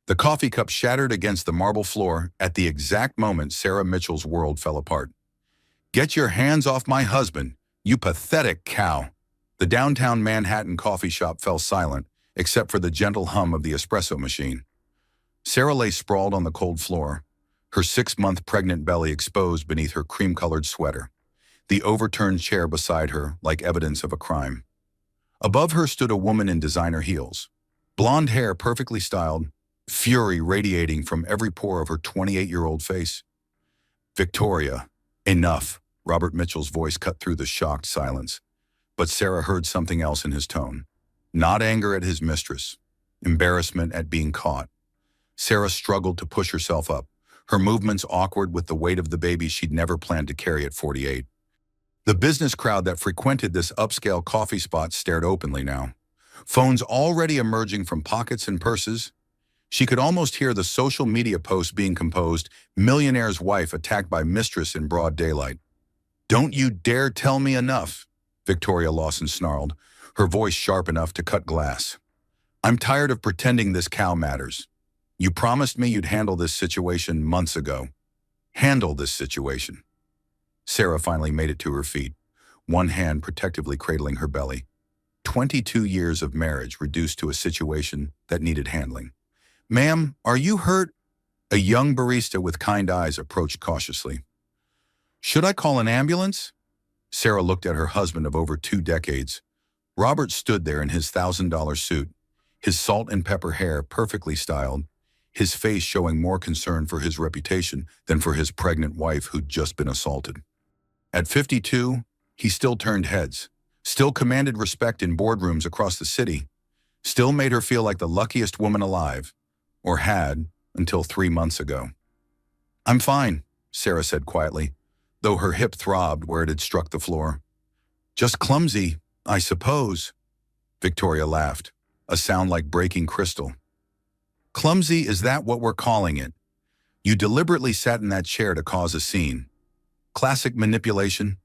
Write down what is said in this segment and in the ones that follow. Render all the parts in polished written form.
The coffee cup shattered against the marble floor at the exact moment Sarah Mitchell's world fell apart. "Get your hands off my husband, you pathetic cow." The downtown Manhattan coffee shop fell silent, except for the gentle hum of the espresso machine. Sarah lay sprawled on the cold floor, her 6-month pregnant belly exposed beneath her cream-colored sweater, the overturned chair beside her like evidence of a crime. Above her stood a woman in designer heels, blonde hair perfectly styled, fury radiating from every pore of her 28-year-old face. "Victoria, enough," Robert Mitchell's voice cut through the shocked silence. But Sarah heard something else in his tone. Not anger at his mistress, embarrassment at being caught. Sarah struggled to push herself up, her movements awkward with the weight of the baby she'd never planned to carry at 48. The business crowd that frequented this upscale coffee spot stared openly now, phones already emerging from pockets and purses. She could almost hear the social media posts being composed, "Millionaire's wife attacked by mistress in broad daylight." "Don't you dare tell me enough," Victoria Lawson snarled, her voice sharp enough to cut glass. "I'm tired of pretending this cow matters. You promised me you'd handle this situation months ago. Handle this situation." Sarah finally made it to her feet, one hand protectively cradling her belly. 22 years of marriage reduced to a situation that needed handling. "Ma'am, are you hurt?" A young barista with kind eyes approached cautiously. "Should I call an ambulance?" Sarah looked at her husband of over 2 decades. Robert stood there in his $1,000 suit, his salt and pepper hair perfectly styled, his face showing more concern for his reputation than for his pregnant wife who'd just been assaulted. At 52, he still turned heads, still commanded respect in boardrooms across the city, still made her feel like the luckiest woman alive, or had until 3 months ago. "I'm fine," Sarah said quietly, though her hip throbbed where it had struck the floor. "Just clumsy, I suppose." Victoria laughed, a sound like breaking crystal. "Clumsy, is that what we're calling it? You deliberately sat in that chair to cause a scene. Classic manipulation,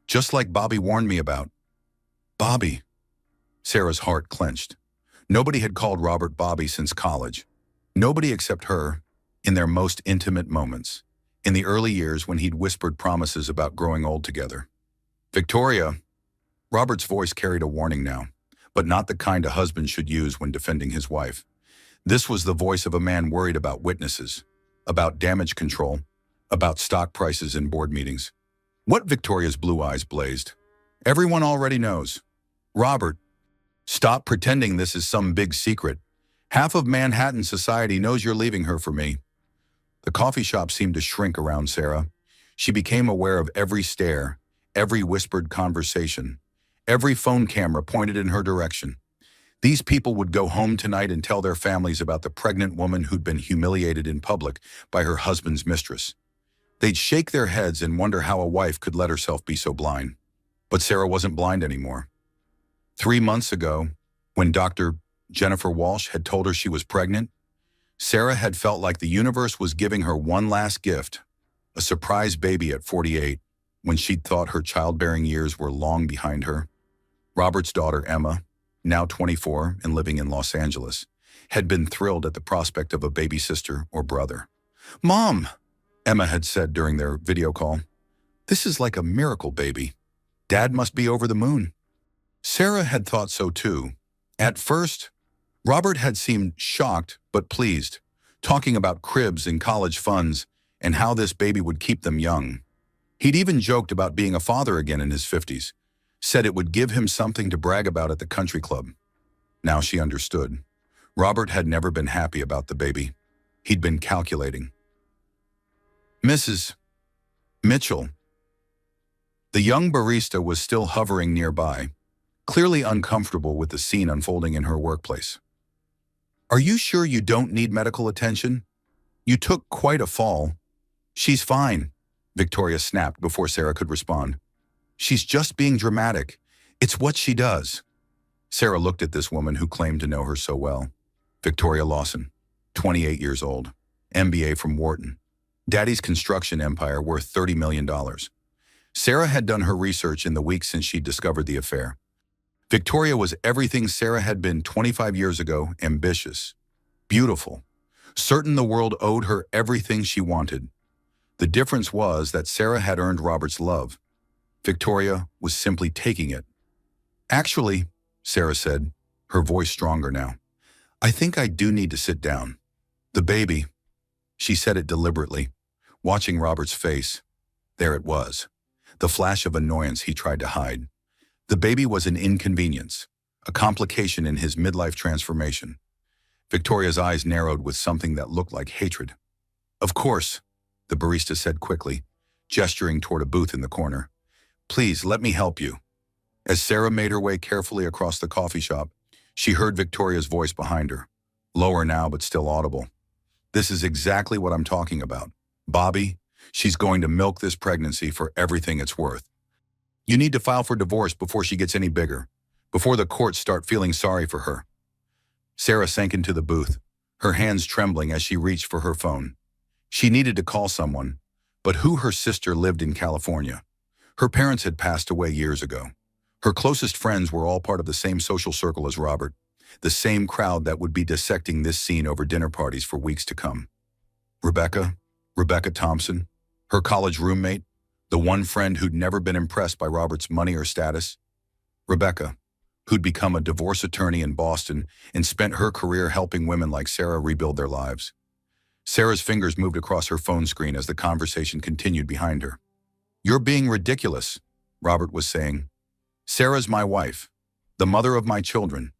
just like Bobby warned me about." "Bobby?" Sarah's heart clenched. Nobody had called Robert Bobby since college. Nobody except her, in their most intimate moments, in the early years when he'd whispered promises about growing old together. "Victoria." Robert's voice carried a warning now, but not the kind a husband should use when defending his wife. This was the voice of a man worried about witnesses, about damage control, about stock prices in board meetings. What? Victoria's blue eyes blazed. "Everyone already knows. Robert, stop pretending this is some big secret. Half of Manhattan society knows you're leaving her for me." The coffee shop seemed to shrink around Sarah. She became aware of every stare, every whispered conversation, every phone camera pointed in her direction. These people would go home tonight and tell their families about the pregnant woman who'd been humiliated in public by her husband's mistress. They'd shake their heads and wonder how a wife could let herself be so blind. But Sarah wasn't blind anymore. 3 months ago, when Dr. Jennifer Walsh had told her she was pregnant, Sarah had felt like the universe was giving her one last gift, a surprise baby at 48, when she'd thought her childbearing years were long behind her. Robert's daughter, Emma, now 24 and living in Los Angeles, had been thrilled at the prospect of a baby sister or brother. "Mom," Emma had said during their video call, "this is like a miracle baby. Dad must be over the moon." Sarah had thought so too. At first, Robert had seemed shocked but pleased, talking about cribs and college funds and how this baby would keep them young. He'd even joked about being a father again in his 50s, said it would give him something to brag about at the country club. Now she understood. Robert had never been happy about the baby. He'd been calculating. "Mrs. Mitchell." The young barista was still hovering nearby, clearly uncomfortable with the scene unfolding in her workplace. "Are you sure you don't need medical attention? You took quite a fall." "She's fine," Victoria snapped before Sarah could respond. "She's just being dramatic. It's what she does." Sarah looked at this woman who claimed to know her so well. Victoria Lawson, 28 years old, MBA from Wharton. Daddy's construction empire worth $30 million. Sarah had done her research in the weeks since she'd discovered the affair. Victoria was everything Sarah had been 25 years ago: ambitious, beautiful, certain the world owed her everything she wanted. The difference was that Sarah had earned Robert's love. Victoria was simply taking it. "Actually," Sarah said, her voice stronger now, "I think I do need to sit down. The baby." She said it deliberately, watching Robert's face. There it was, the flash of annoyance he tried to hide. The baby was an inconvenience, a complication in his midlife transformation. Victoria's eyes narrowed with something that looked like hatred. "Of course," the barista said quickly, gesturing toward a booth in the corner. "Please, let me help you." As Sarah made her way carefully across the coffee shop, she heard Victoria's voice behind her, lower now but still audible. "This is exactly what I'm talking about. Bobby, she's going to milk this pregnancy for everything it's worth. You need to file for divorce before she gets any bigger, before the courts start feeling sorry for her." Sarah sank into the booth, her hands trembling as she reached for her phone. She needed to call someone, but who? Her sister lived in California. Her parents had passed away years ago. Her closest friends were all part of the same social circle as Robert, the same crowd that would be dissecting this scene over dinner parties for weeks to come. Rebecca Thompson, her college roommate, the one friend who'd never been impressed by Robert's money or status. Rebecca, who'd become a divorce attorney in Boston and spent her career helping women like Sarah rebuild their lives. Sarah's fingers moved across her phone screen as the conversation continued behind her. "You're being ridiculous," Robert was saying. "Sarah's my wife, the mother of my children.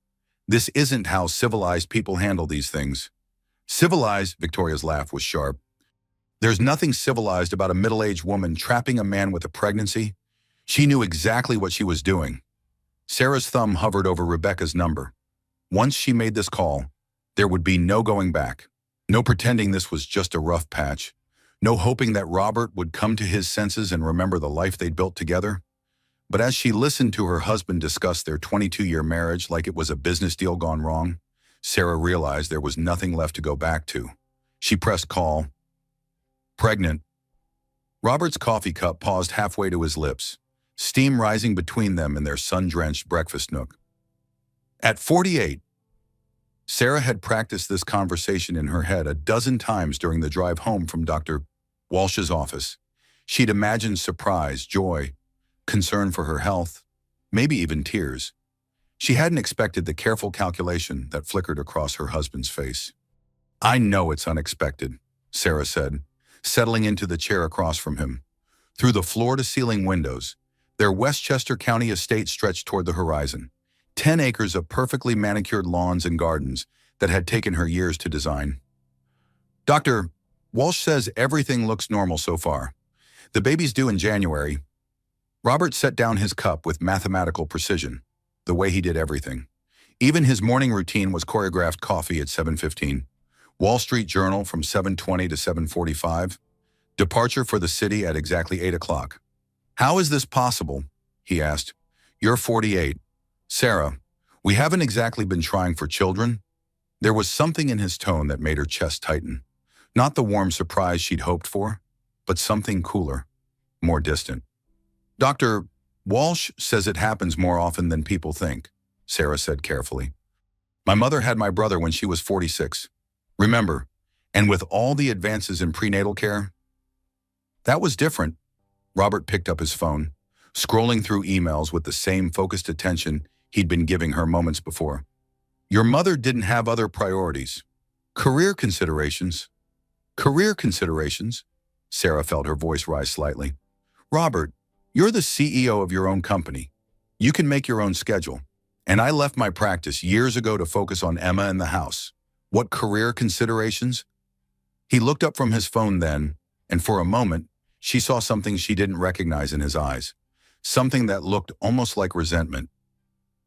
This isn't how civilized people handle these things." "Civilized?" Victoria's laugh was sharp. "There's nothing civilized about a middle-aged woman trapping a man with a pregnancy. She knew exactly what she was doing." Sarah's thumb hovered over Rebecca's number. Once she made this call, there would be no going back. No pretending this was just a rough patch. No hoping that Robert would come to his senses and remember the life they'd built together. But as she listened to her husband discuss their 22-year marriage like it was a business deal gone wrong, Sarah realized there was nothing left to go back to. She pressed call. "Pregnant." Robert's coffee cup paused halfway to his lips, steam rising between them in their sun-drenched breakfast nook. At 48, Sarah had practiced this conversation in her head a dozen times during the drive home from Dr. Walsh's office. She'd imagined surprise, joy, concern for her health, maybe even tears. She hadn't expected the careful calculation that flickered across her husband's face. "I know it's unexpected," Sarah said, settling into the chair across from him. Through the floor-to-ceiling windows, their Westchester County estate stretched toward the horizon, 10 acres of perfectly manicured lawns and gardens that had taken her years to design. "Dr. Walsh says everything looks normal so far. The baby's due in January." Robert set down his cup with mathematical precision, the way he did everything. Even his morning routine was choreographed: coffee at 7:15, Wall Street Journal from 7:20 to 7:45, departure for the city at exactly 8 o'clock. "How is this possible?" he asked. "You're 48. Sarah, we haven't exactly been trying for children." There was something in his tone that made her chest tighten. Not the warm surprise she'd hoped for, but something cooler, more distant. "Dr. Walsh says it happens more often than people think," Sarah said carefully. "My mother had my brother when she was 46. Remember, and with all the advances in prenatal care." "That was different." Robert picked up his phone, scrolling through emails with the same focused attention he'd been giving her moments before. "Your mother didn't have other priorities. Career considerations." "Career considerations?" Sarah felt her voice rise slightly. "Robert, you're the CEO of your own company. You can make your own schedule. And I left my practice years ago to focus on Emma and the house. What career considerations?" He looked up from his phone then, and for a moment, she saw something she didn't recognize in his eyes, something that looked almost like resentment.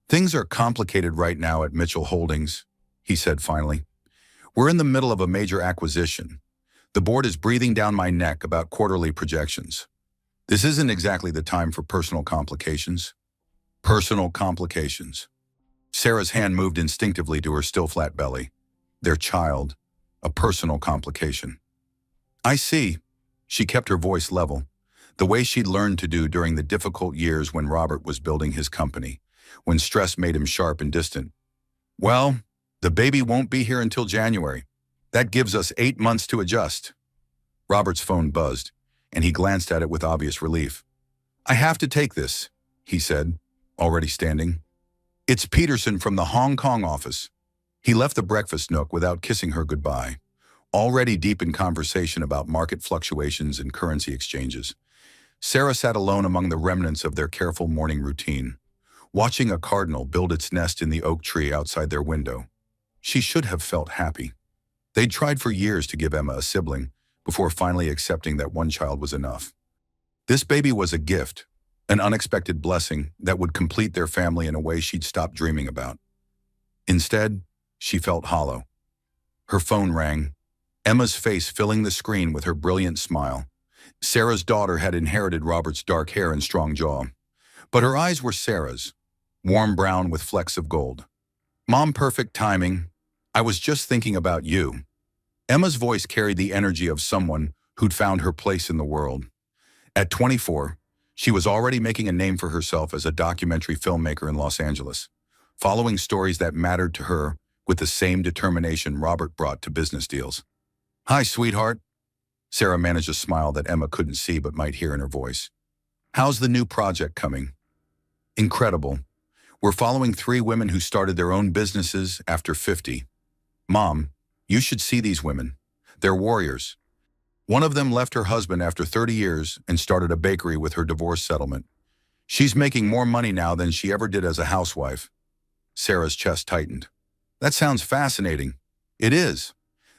"Things are complicated right now at Mitchell Holdings," he said finally. "We're in the middle of a major acquisition. The board is breathing down my neck about quarterly projections. This isn't exactly the time for personal complications." Personal complications. Sarah's hand moved instinctively to her still flat belly. Their child, a personal complication. "I see." She kept her voice level, the way she'd learned to do during the difficult years when Robert was building his company, when stress made him sharp and distant. "Well, the baby won't be here until January. That gives us 8 months to adjust. Robert's phone buzzed, and he glanced at it with obvious relief. I have to take this, he said, already standing. It's Peterson from the Hong Kong office. He left the breakfast nook without kissing her goodbye, already deep in conversation about market fluctuations and currency exchanges. Sarah sat alone among the remnants of their careful morning routine, watching a cardinal build its nest in the oak tree outside their window. She should have felt happy. They'd tried for years to give Emma a sibling before finally accepting that one child was enough. This baby was a gift, an unexpected blessing that would complete their family in a way she'd stopped dreaming about. Instead, she felt hollow. Her phone rang, Emma's face filling the screen with her brilliant smile. Sarah's daughter had inherited Robert's dark hair and strong jaw, but her eyes were Sarah's, warm brown with flecks of gold. Mom, perfect timing. I was just thinking about you. Emma's voice carried the energy of someone who'd found her place in the world. At 24, she was already making a name for herself as a documentary filmmaker in Los Angeles, following stories that mattered to her with the same determination Robert brought to business deals. Hi, sweetheart. Sarah managed a smile that Emma couldn't see but might hear in her voice. How's the new project coming? Incredible. We're following 3 women who started their own businesses after 50. Mom, you should see these women. They're warriors. One of them left her husband after 30 years and started a bakery with her divorce settlement. She's making more money now than she ever did as a housewife. Sarah's chest tightened. That sounds fascinating. It is.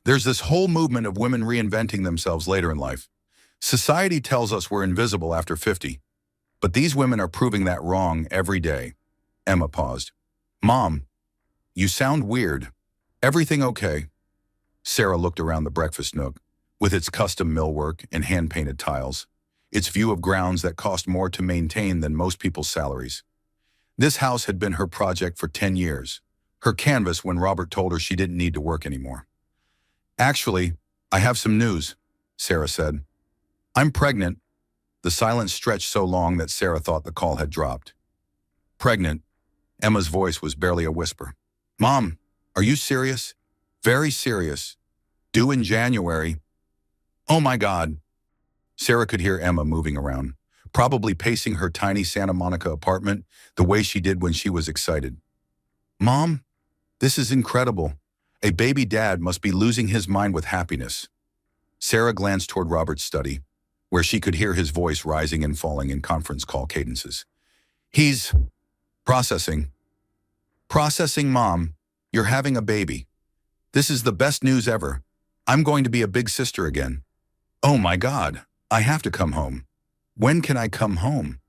There's this whole movement of women reinventing themselves later in life. Society tells us we're invisible after 50, but these women are proving that wrong every day. Emma paused. Mom, you sound weird. Everything okay? Sarah looked around the breakfast nook, with its custom millwork and hand-painted tiles, its view of grounds that cost more to maintain than most people's salaries. This house had been her project for 10 years, her canvas when Robert told her she didn't need to work anymore. Actually, I have some news, Sarah said. I'm pregnant. The silence stretched so long that Sarah thought the call had dropped. Pregnant? Emma's voice was barely a whisper. Mom, are you serious? Very serious. Due in January. Oh my God. Sarah could hear Emma moving around, probably pacing her tiny Santa Monica apartment the way she did when she was excited. Mom, this is incredible. A baby dad must be losing his mind with happiness. Sarah glanced toward Robert's study, where she could hear his voice rising and falling in conference call cadences. He's processing. Processing, Mom. You're having a baby. This is the best news ever. I'm going to be a big sister again. Oh my God, I have to come home. When can I come home?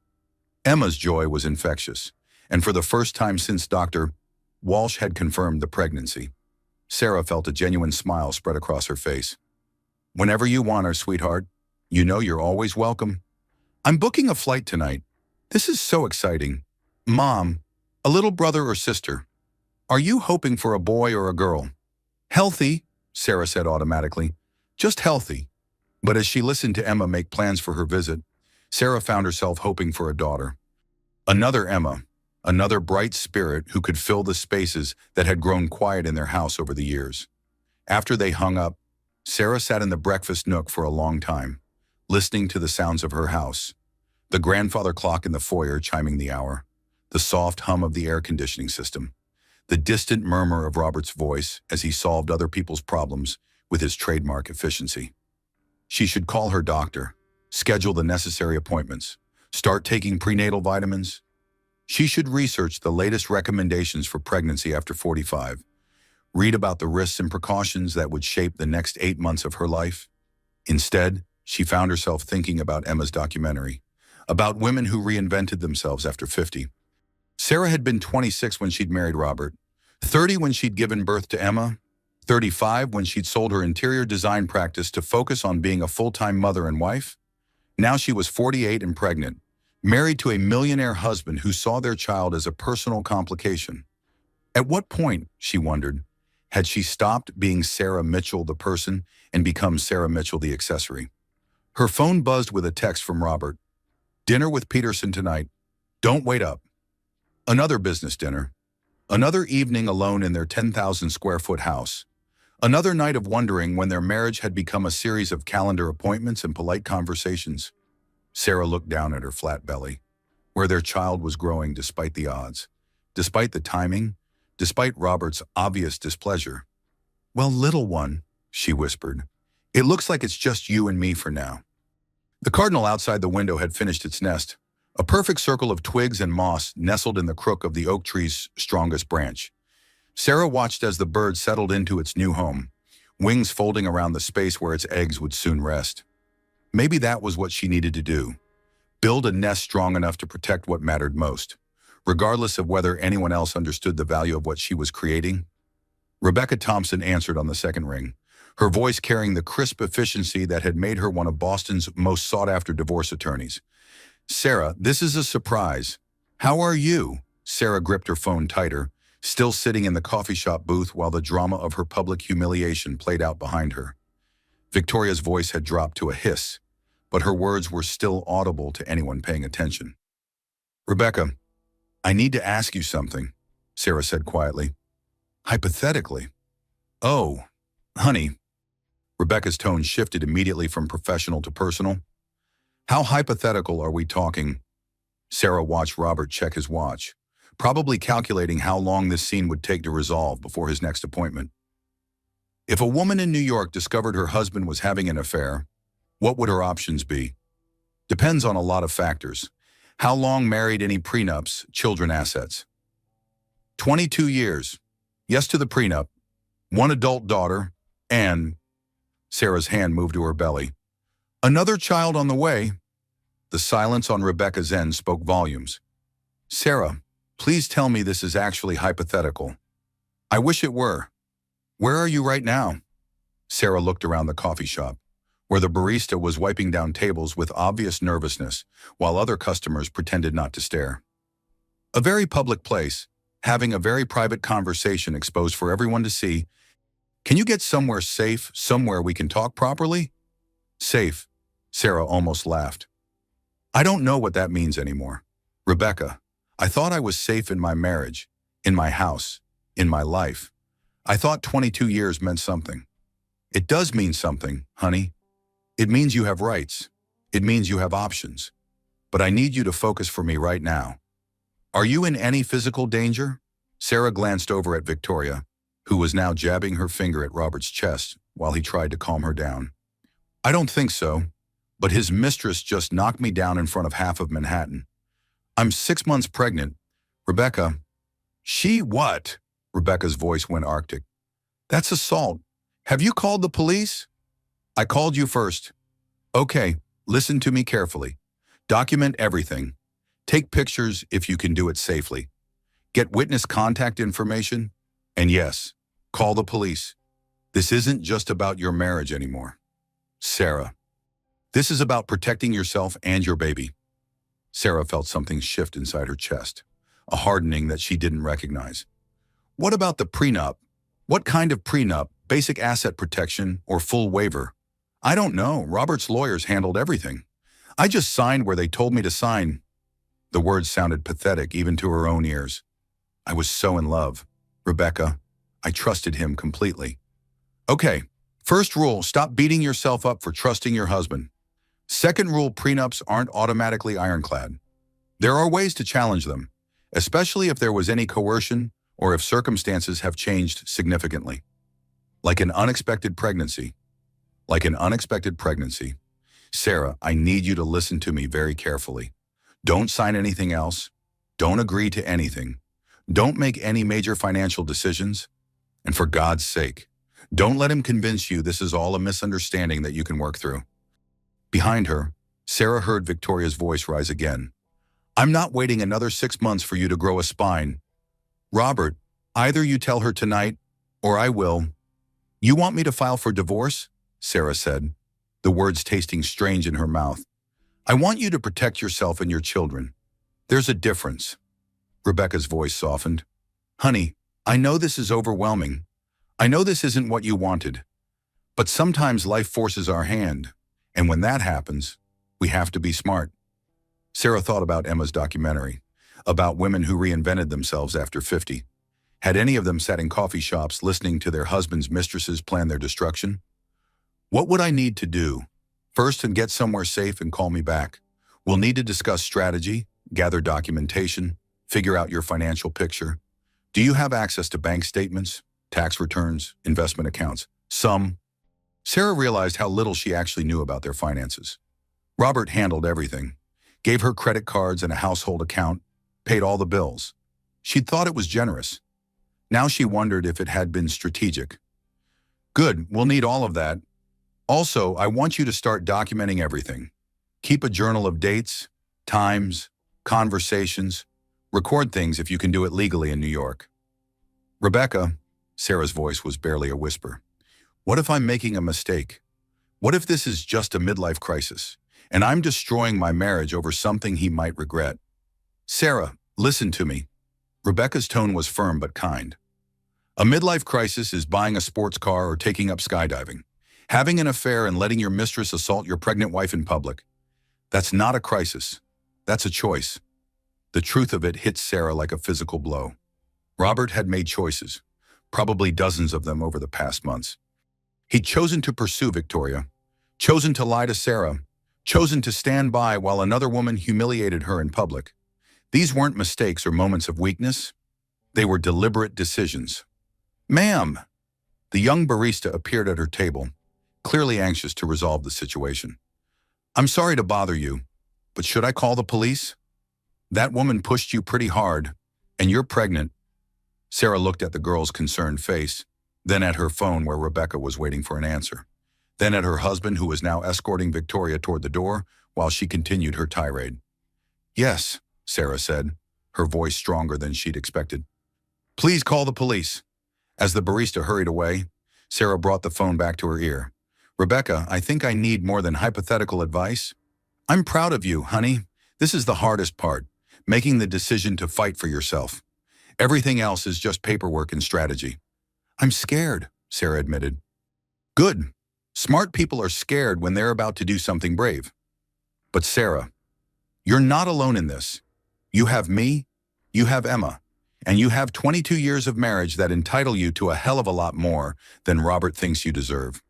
Emma's joy was infectious, and for the first time since Dr. Walsh had confirmed the pregnancy, Sarah felt a genuine smile spread across her face. Whenever you want her, sweetheart, you know you're always welcome. I'm booking a flight tonight. This is so exciting. Mom, a little brother or sister? Are you hoping for a boy or a girl? Healthy, Sarah said automatically. Just healthy. But as she listened to Emma make plans for her visit, Sarah found herself hoping for a daughter. Another Emma, another bright spirit who could fill the spaces that had grown quiet in their house over the years. After they hung up, Sarah sat in the breakfast nook for a long time, listening to the sounds of her house. The grandfather clock in the foyer chiming the hour, the soft hum of the air conditioning system, the distant murmur of Robert's voice as he solved other people's problems with his trademark efficiency. She should call her doctor, schedule the necessary appointments, start taking prenatal vitamins. She should research the latest recommendations for pregnancy after 45, read about the risks and precautions that would shape the next 8 months of her life. Instead, she found herself thinking about Emma's documentary, about women who reinvented themselves after 50. Sarah had been 26 when she'd married Robert, 30 when she'd given birth to Emma, 35 when she'd sold her interior design practice to focus on being a full-time mother and wife. Now she was 48 and pregnant, married to a millionaire husband who saw their child as a personal complication. At what point, she wondered, had she stopped being Sarah Mitchell the person and become Sarah Mitchell the accessory? Her phone buzzed with a text from Robert. Dinner with Peterson tonight. Don't wait up. Another business dinner. Another evening alone in their 10,000 square foot house. Another night of wondering when their marriage had become a series of calendar appointments and polite conversations. Sarah looked down at her flat belly, where their child was growing despite the odds, despite the timing, despite Robert's obvious displeasure. "Well, little one," she whispered, "it looks like it's just you and me for now." The cardinal outside the window had finished its nest, a perfect circle of twigs and moss nestled in the crook of the oak tree's strongest branch. Sarah watched as the bird settled into its new home, wings folding around the space where its eggs would soon rest. Maybe that was what she needed to do. Build a nest strong enough to protect what mattered most, regardless of whether anyone else understood the value of what she was creating. Rebecca Thompson answered on the second ring, her voice carrying the crisp efficiency that had made her one of Boston's most sought-after divorce attorneys. "Sarah, this is a surprise. How are you?" Sarah gripped her phone tighter, still sitting in the coffee shop booth while the drama of her public humiliation played out behind her. Victoria's voice had dropped to a hiss, but her words were still audible to anyone paying attention. "Rebecca, I need to ask you something," Sarah said quietly. "Hypothetically." "Oh, honey." Rebecca's tone shifted immediately from professional to personal. "How hypothetical are we talking?" Sarah watched Robert check his watch, probably calculating how long this scene would take to resolve before his next appointment. If a woman in New York discovered her husband was having an affair, what would her options be? Depends on a lot of factors. How long married, any prenups, children, assets. 22 years. Yes to the prenup. One adult daughter, and Sarah's hand moved to her belly. Another child on the way. The silence on Rebecca's end spoke volumes. "Sarah, please tell me this is actually hypothetical." "I wish it were." "Where are you right now?" Sarah looked around the coffee shop, where the barista was wiping down tables with obvious nervousness, while other customers pretended not to stare. "A very public place, having a very private conversation exposed for everyone to see. Can you get somewhere safe, somewhere we can talk properly?" "Safe," Sarah almost laughed. "I don't know what that means anymore. Rebecca, I thought I was safe in my marriage, in my house, in my life. I thought 22 years meant something." "It does mean something, honey. It means you have rights. It means you have options. But I need you to focus for me right now. Are you in any physical danger?" Sarah glanced over at Victoria, who was now jabbing her finger at Robert's chest while he tried to calm her down. "I don't think so, but his mistress just knocked me down in front of half of Manhattan. I'm 6 months pregnant. Rebecca." "She what?" Rebecca's voice went arctic. "That's assault. Have you called the police?" "I called you first." "Okay, listen to me carefully. Document everything. Take pictures if you can do it safely. Get witness contact information. And yes, call the police. This isn't just about your marriage anymore. Sarah, this is about protecting yourself and your baby." Sarah felt something shift inside her chest, a hardening that she didn't recognize. "What about the prenup? What kind of prenup? Basic asset protection or full waiver?" "I don't know. Robert's lawyers handled everything. I just signed where they told me to sign." The words sounded pathetic even to her own ears. "I was so in love. Rebecca, I trusted him completely." "Okay, first rule, stop beating yourself up for trusting your husband. Second rule, prenups aren't automatically ironclad. There are ways to challenge them, especially if there was any coercion or if circumstances have changed significantly. Like an unexpected pregnancy. Like an unexpected pregnancy. Sarah, I need you to listen to me very carefully. Don't sign anything else. Don't agree to anything. Don't make any major financial decisions. And for God's sake, don't let him convince you this is all a misunderstanding that you can work through." Behind her, Sarah heard Victoria's voice rise again. "I'm not waiting another 6 months for you to grow a spine. Robert, either you tell her tonight, or I will." "You want me to file for divorce?" Sarah said, the words tasting strange in her mouth. "I want you to protect yourself and your children. There's a difference." Rebecca's voice softened. "Honey, I know this is overwhelming. I know this isn't what you wanted. But sometimes life forces our hand, and when that happens, we have to be smart." Sarah thought about Emma's documentary, about women who reinvented themselves after 50. Had any of them sat in coffee shops listening to their husbands' mistresses plan their destruction? What would I need to do? First, and get somewhere safe and call me back. We'll need to discuss strategy, gather documentation, figure out your financial picture. Do you have access to bank statements, tax returns, investment accounts? Some. Sarah realized how little she actually knew about their finances. Robert handled everything, gave her credit cards and a household account, paid all the bills. She'd thought it was generous. Now she wondered if it had been strategic. Good, we'll need all of that. Also, I want you to start documenting everything. Keep a journal of dates, times, conversations. Record things if you can do it legally in New York. Rebecca, Sarah's voice was barely a whisper. What if I'm making a mistake? What if this is just a midlife crisis, and I'm destroying my marriage over something he might regret? Sarah, listen to me. Rebecca's tone was firm but kind. A midlife crisis is buying a sports car or taking up skydiving, having an affair and letting your mistress assault your pregnant wife in public. That's not a crisis. That's a choice. The truth of it hit Sarah like a physical blow. Robert had made choices, probably dozens of them over the past months. He'd chosen to pursue Victoria, chosen to lie to Sarah, chosen to stand by while another woman humiliated her in public. These weren't mistakes or moments of weakness. They were deliberate decisions. Ma'am! The young barista appeared at her table, clearly anxious to resolve the situation. I'm sorry to bother you, but should I call the police? That woman pushed you pretty hard, and you're pregnant. Sarah looked at the girl's concerned face, then at her phone where Rebecca was waiting for an answer, then at her husband who was now escorting Victoria toward the door while she continued her tirade. Yes, Sarah said, her voice stronger than she'd expected. Please call the police. As the barista hurried away, Sarah brought the phone back to her ear. Rebecca, I think I need more than hypothetical advice. I'm proud of you, honey. This is the hardest part, making the decision to fight for yourself. Everything else is just paperwork and strategy. I'm scared, Sarah admitted. Good. Smart people are scared when they're about to do something brave. But Sarah, you're not alone in this. You have me, you have Emma, and you have 22 years of marriage that entitle you to a hell of a lot more than Robert thinks you deserve.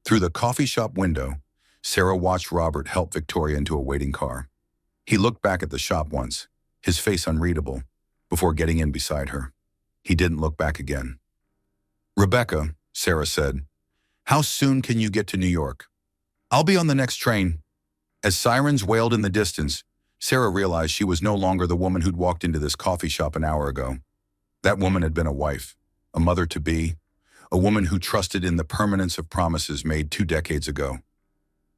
Through the coffee shop window, Sarah watched Robert help Victoria into a waiting car. He looked back at the shop once, his face unreadable, before getting in beside her. He didn't look back again. Rebecca, Sarah said, how soon can you get to New York? I'll be on the next train. As sirens wailed in the distance, Sarah realized she was no longer the woman who'd walked into this coffee shop an hour ago. That woman had been a wife, a mother-to-be, a woman who trusted in the permanence of promises made 2 decades ago.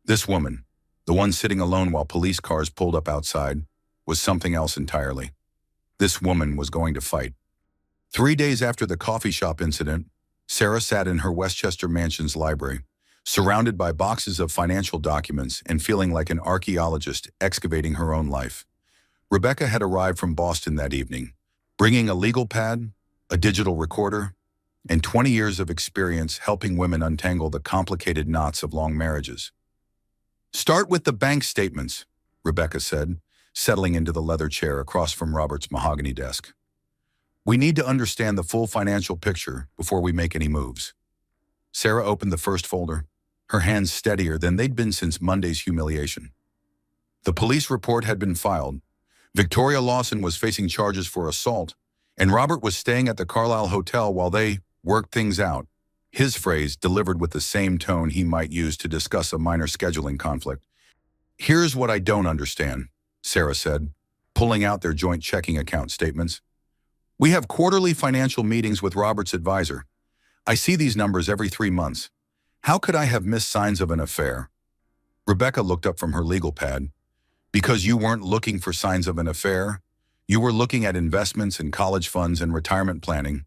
This woman, the one sitting alone while police cars pulled up outside, was something else entirely. This woman was going to fight. 3 days after the coffee shop incident, Sarah sat in her Westchester Mansion's library, surrounded by boxes of financial documents and feeling like an archaeologist excavating her own life. Rebecca had arrived from Boston that evening, bringing a legal pad, a digital recorder, and 20 years of experience helping women untangle the complicated knots of long marriages. Start with the bank statements, Rebecca said, settling into the leather chair across from Robert's mahogany desk. We need to understand the full financial picture before we make any moves. Sarah opened the first folder, her hands steadier than they'd been since Monday's humiliation. The police report had been filed. Victoria Lawson was facing charges for assault, and Robert was staying at the Carlisle Hotel while they worked things out. His phrase delivered with the same tone he might use to discuss a minor scheduling conflict. Here's what I don't understand, Sarah said, pulling out their joint checking account statements. We have quarterly financial meetings with Robert's advisor. I see these numbers every 3 months. How could I have missed signs of an affair? Rebecca looked up from her legal pad. Because you weren't looking for signs of an affair, you were looking at investments in college funds and retirement planning.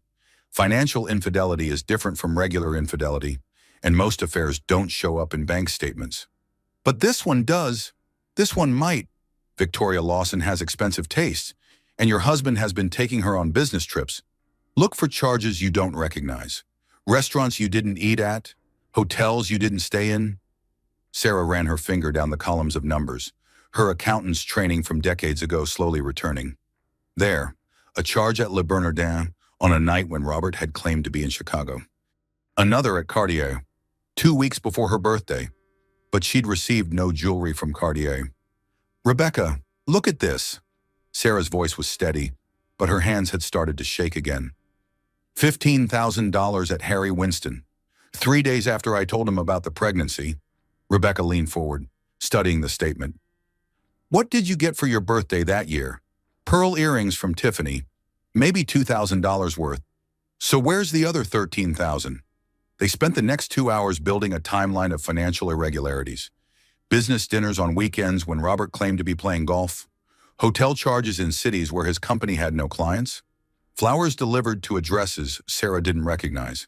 Financial infidelity is different from regular infidelity, and most affairs don't show up in bank statements. But this one does. This one might. Victoria Lawson has expensive tastes, and your husband has been taking her on business trips. Look for charges you don't recognize. Restaurants you didn't eat at, hotels you didn't stay in. Sarah ran her finger down the columns of numbers, her accountant's training from decades ago slowly returning. There, a charge at Le Bernardin, on a night when Robert had claimed to be in Chicago. Another at Cartier, 2 weeks before her birthday, but she'd received no jewelry from Cartier. "Rebecca, look at this." Sarah's voice was steady, but her hands had started to shake again. $15,000 at Harry Winston. 3 days after I told him about the pregnancy. Rebecca leaned forward, studying the statement. "What did you get for your birthday that year?" "Pearl earrings from Tiffany. Maybe $2,000 worth. So where's the other $13,000? They spent the next 2 hours building a timeline of financial irregularities. Business dinners on weekends when Robert claimed to be playing golf. Hotel charges in cities where his company had no clients. Flowers delivered to addresses Sarah didn't recognize.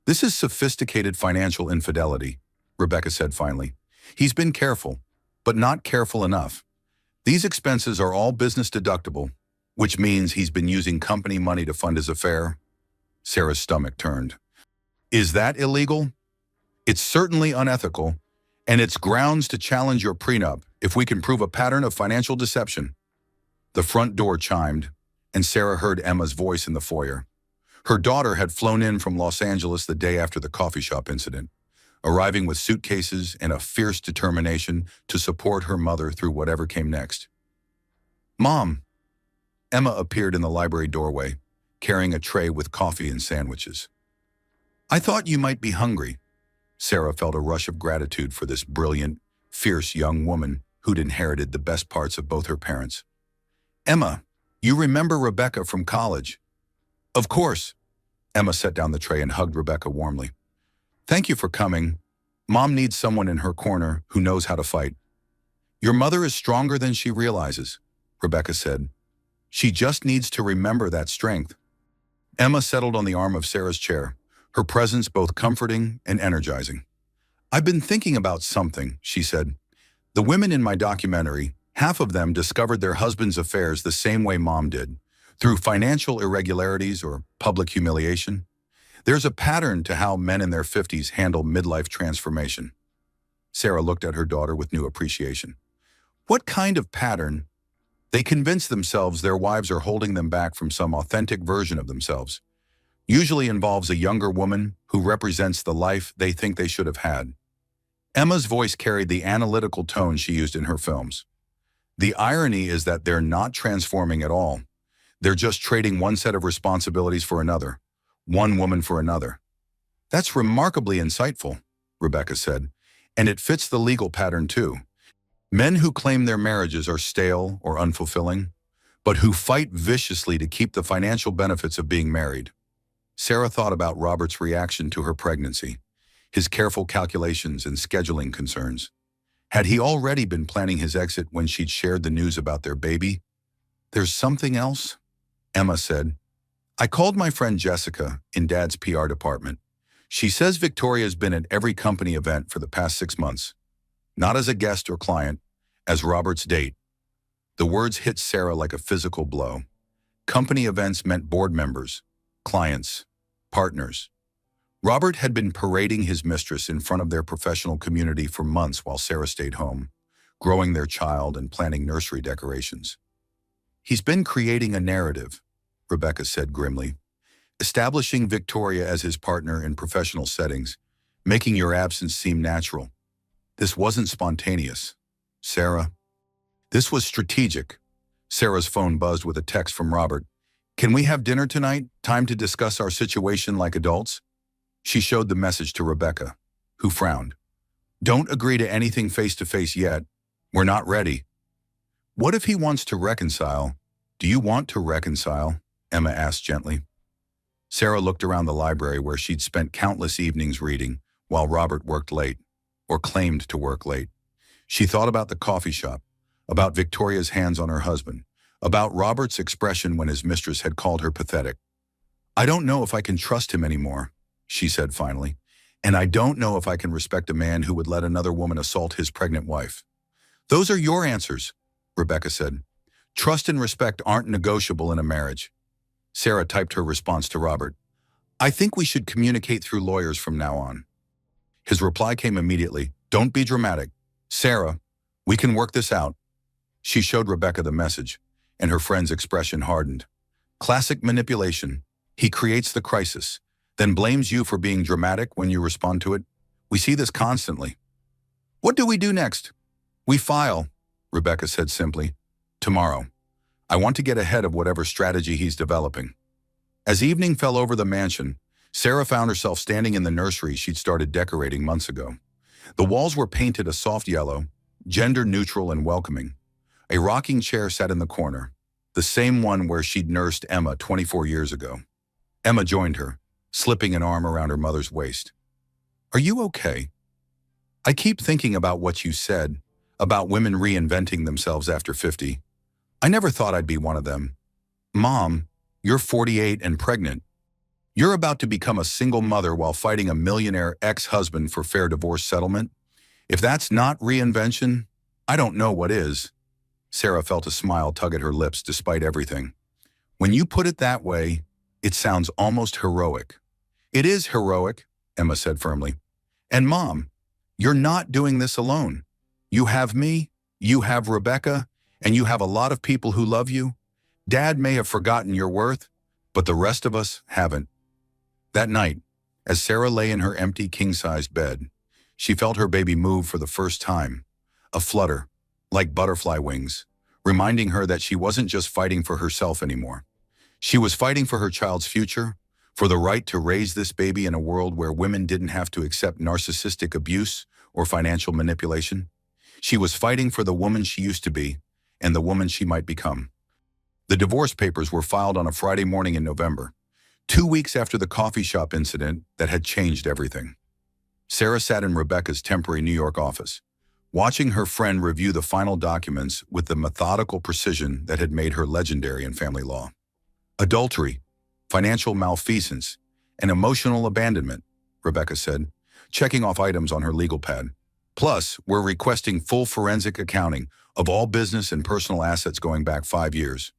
"This is sophisticated financial infidelity," Rebecca said finally. "He's been careful, but not careful enough. These expenses are all business deductible, which means he's been using company money to fund his affair." Sarah's stomach turned. "Is that illegal?" "It's certainly unethical, and it's grounds to challenge your prenup if we can prove a pattern of financial deception." The front door chimed, and Sarah heard Emma's voice in the foyer. Her daughter had flown in from Los Angeles the day after the coffee shop incident, arriving with suitcases and a fierce determination to support her mother through whatever came next. "Mom." Emma appeared in the library doorway, carrying a tray with coffee and sandwiches. "I thought you might be hungry." Sarah felt a rush of gratitude for this brilliant, fierce young woman who'd inherited the best parts of both her parents. "Emma, you remember Rebecca from college?" "Of course." Emma set down the tray and hugged Rebecca warmly. "Thank you for coming. Mom needs someone in her corner who knows how to fight." "Your mother is stronger than she realizes," Rebecca said. "She just needs to remember that strength." Emma settled on the arm of Sarah's chair, her presence both comforting and energizing. "I've been thinking about something," she said. "The women in my documentary, half of them discovered their husbands' affairs the same way Mom did, through financial irregularities or public humiliation. There's a pattern to how men in their 50s handle midlife transformation." Sarah looked at her daughter with new appreciation. "What kind of pattern?" "They convince themselves their wives are holding them back from some authentic version of themselves. Usually involves a younger woman who represents the life they think they should have had." Emma's voice carried the analytical tone she used in her films. "The irony is that they're not transforming at all. They're just trading one set of responsibilities for another, one woman for another." "That's remarkably insightful," Rebecca said, "and it fits the legal pattern too. Men who claim their marriages are stale or unfulfilling, but who fight viciously to keep the financial benefits of being married." Sarah thought about Robert's reaction to her pregnancy, his careful calculations and scheduling concerns. Had he already been planning his exit when she'd shared the news about their baby? "There's something else," Emma said. "I called my friend Jessica in Dad's PR department. She says Victoria's been at every company event for the past 6 months. Not as a guest or client, as Robert's date." The words hit Sarah like a physical blow. Company events meant board members, clients, partners. Robert had been parading his mistress in front of their professional community for months while Sarah stayed home, growing their child and planning nursery decorations. "He's been creating a narrative," Rebecca said grimly, "establishing Victoria as his partner in professional settings, making your absence seem natural. This wasn't spontaneous, Sarah. This was strategic." Sarah's phone buzzed with a text from Robert. "Can we have dinner tonight? Time to discuss our situation like adults?" She showed the message to Rebecca, who frowned. "Don't agree to anything face-to-face yet. We're not ready." "What if he wants to reconcile?" "Do you want to reconcile?" Emma asked gently. Sarah looked around the library where she'd spent countless evenings reading while Robert worked late, or claimed to work late. She thought about the coffee shop, about Victoria's hands on her husband, about Robert's expression when his mistress had called her pathetic. "I don't know if I can trust him anymore," she said finally, "and I don't know if I can respect a man who would let another woman assault his pregnant wife." "Those are your answers," Rebecca said. "Trust and respect aren't negotiable in a marriage." Sarah typed her response to Robert. "I think we should communicate through lawyers from now on." His reply came immediately. "Don't be dramatic. Sarah, we can work this out." She showed Rebecca the message, and her friend's expression hardened. "Classic manipulation. He creates the crisis, then blames you for being dramatic when you respond to it. We see this constantly. What do we do next? We file, Rebecca said simply. Tomorrow. I want to get ahead of whatever strategy he's developing. As evening fell over the mansion, Sarah found herself standing in the nursery she'd started decorating months ago. The walls were painted a soft yellow, gender-neutral and welcoming. A rocking chair sat in the corner, the same one where she'd nursed Emma 24 years ago. Emma joined her, slipping an arm around her mother's waist. Are you okay? I keep thinking about what you said, about women reinventing themselves after 50. I never thought I'd be one of them. Mom, you're 48 and pregnant. You're about to become a single mother while fighting a millionaire ex-husband for fair divorce settlement? If that's not reinvention, I don't know what is. Sarah felt a smile tug at her lips despite everything. When you put it that way, it sounds almost heroic. It is heroic, Emma said firmly. And Mom, you're not doing this alone. You have me, you have Rebecca, and you have a lot of people who love you. Dad may have forgotten your worth, but the rest of us haven't. That night, as Sarah lay in her empty king-sized bed, she felt her baby move for the first time, a flutter, like butterfly wings, reminding her that she wasn't just fighting for herself anymore. She was fighting for her child's future, for the right to raise this baby in a world where women didn't have to accept narcissistic abuse or financial manipulation. She was fighting for the woman she used to be and the woman she might become. The divorce papers were filed on a Friday morning in November, 2 weeks after the coffee shop incident that had changed everything. Sarah sat in Rebecca's temporary New York office, watching her friend review the final documents with the methodical precision that had made her legendary in family law. Adultery, financial malfeasance, and emotional abandonment, Rebecca said, checking off items on her legal pad. Plus, we're requesting full forensic accounting of all business and personal assets going back 5 years.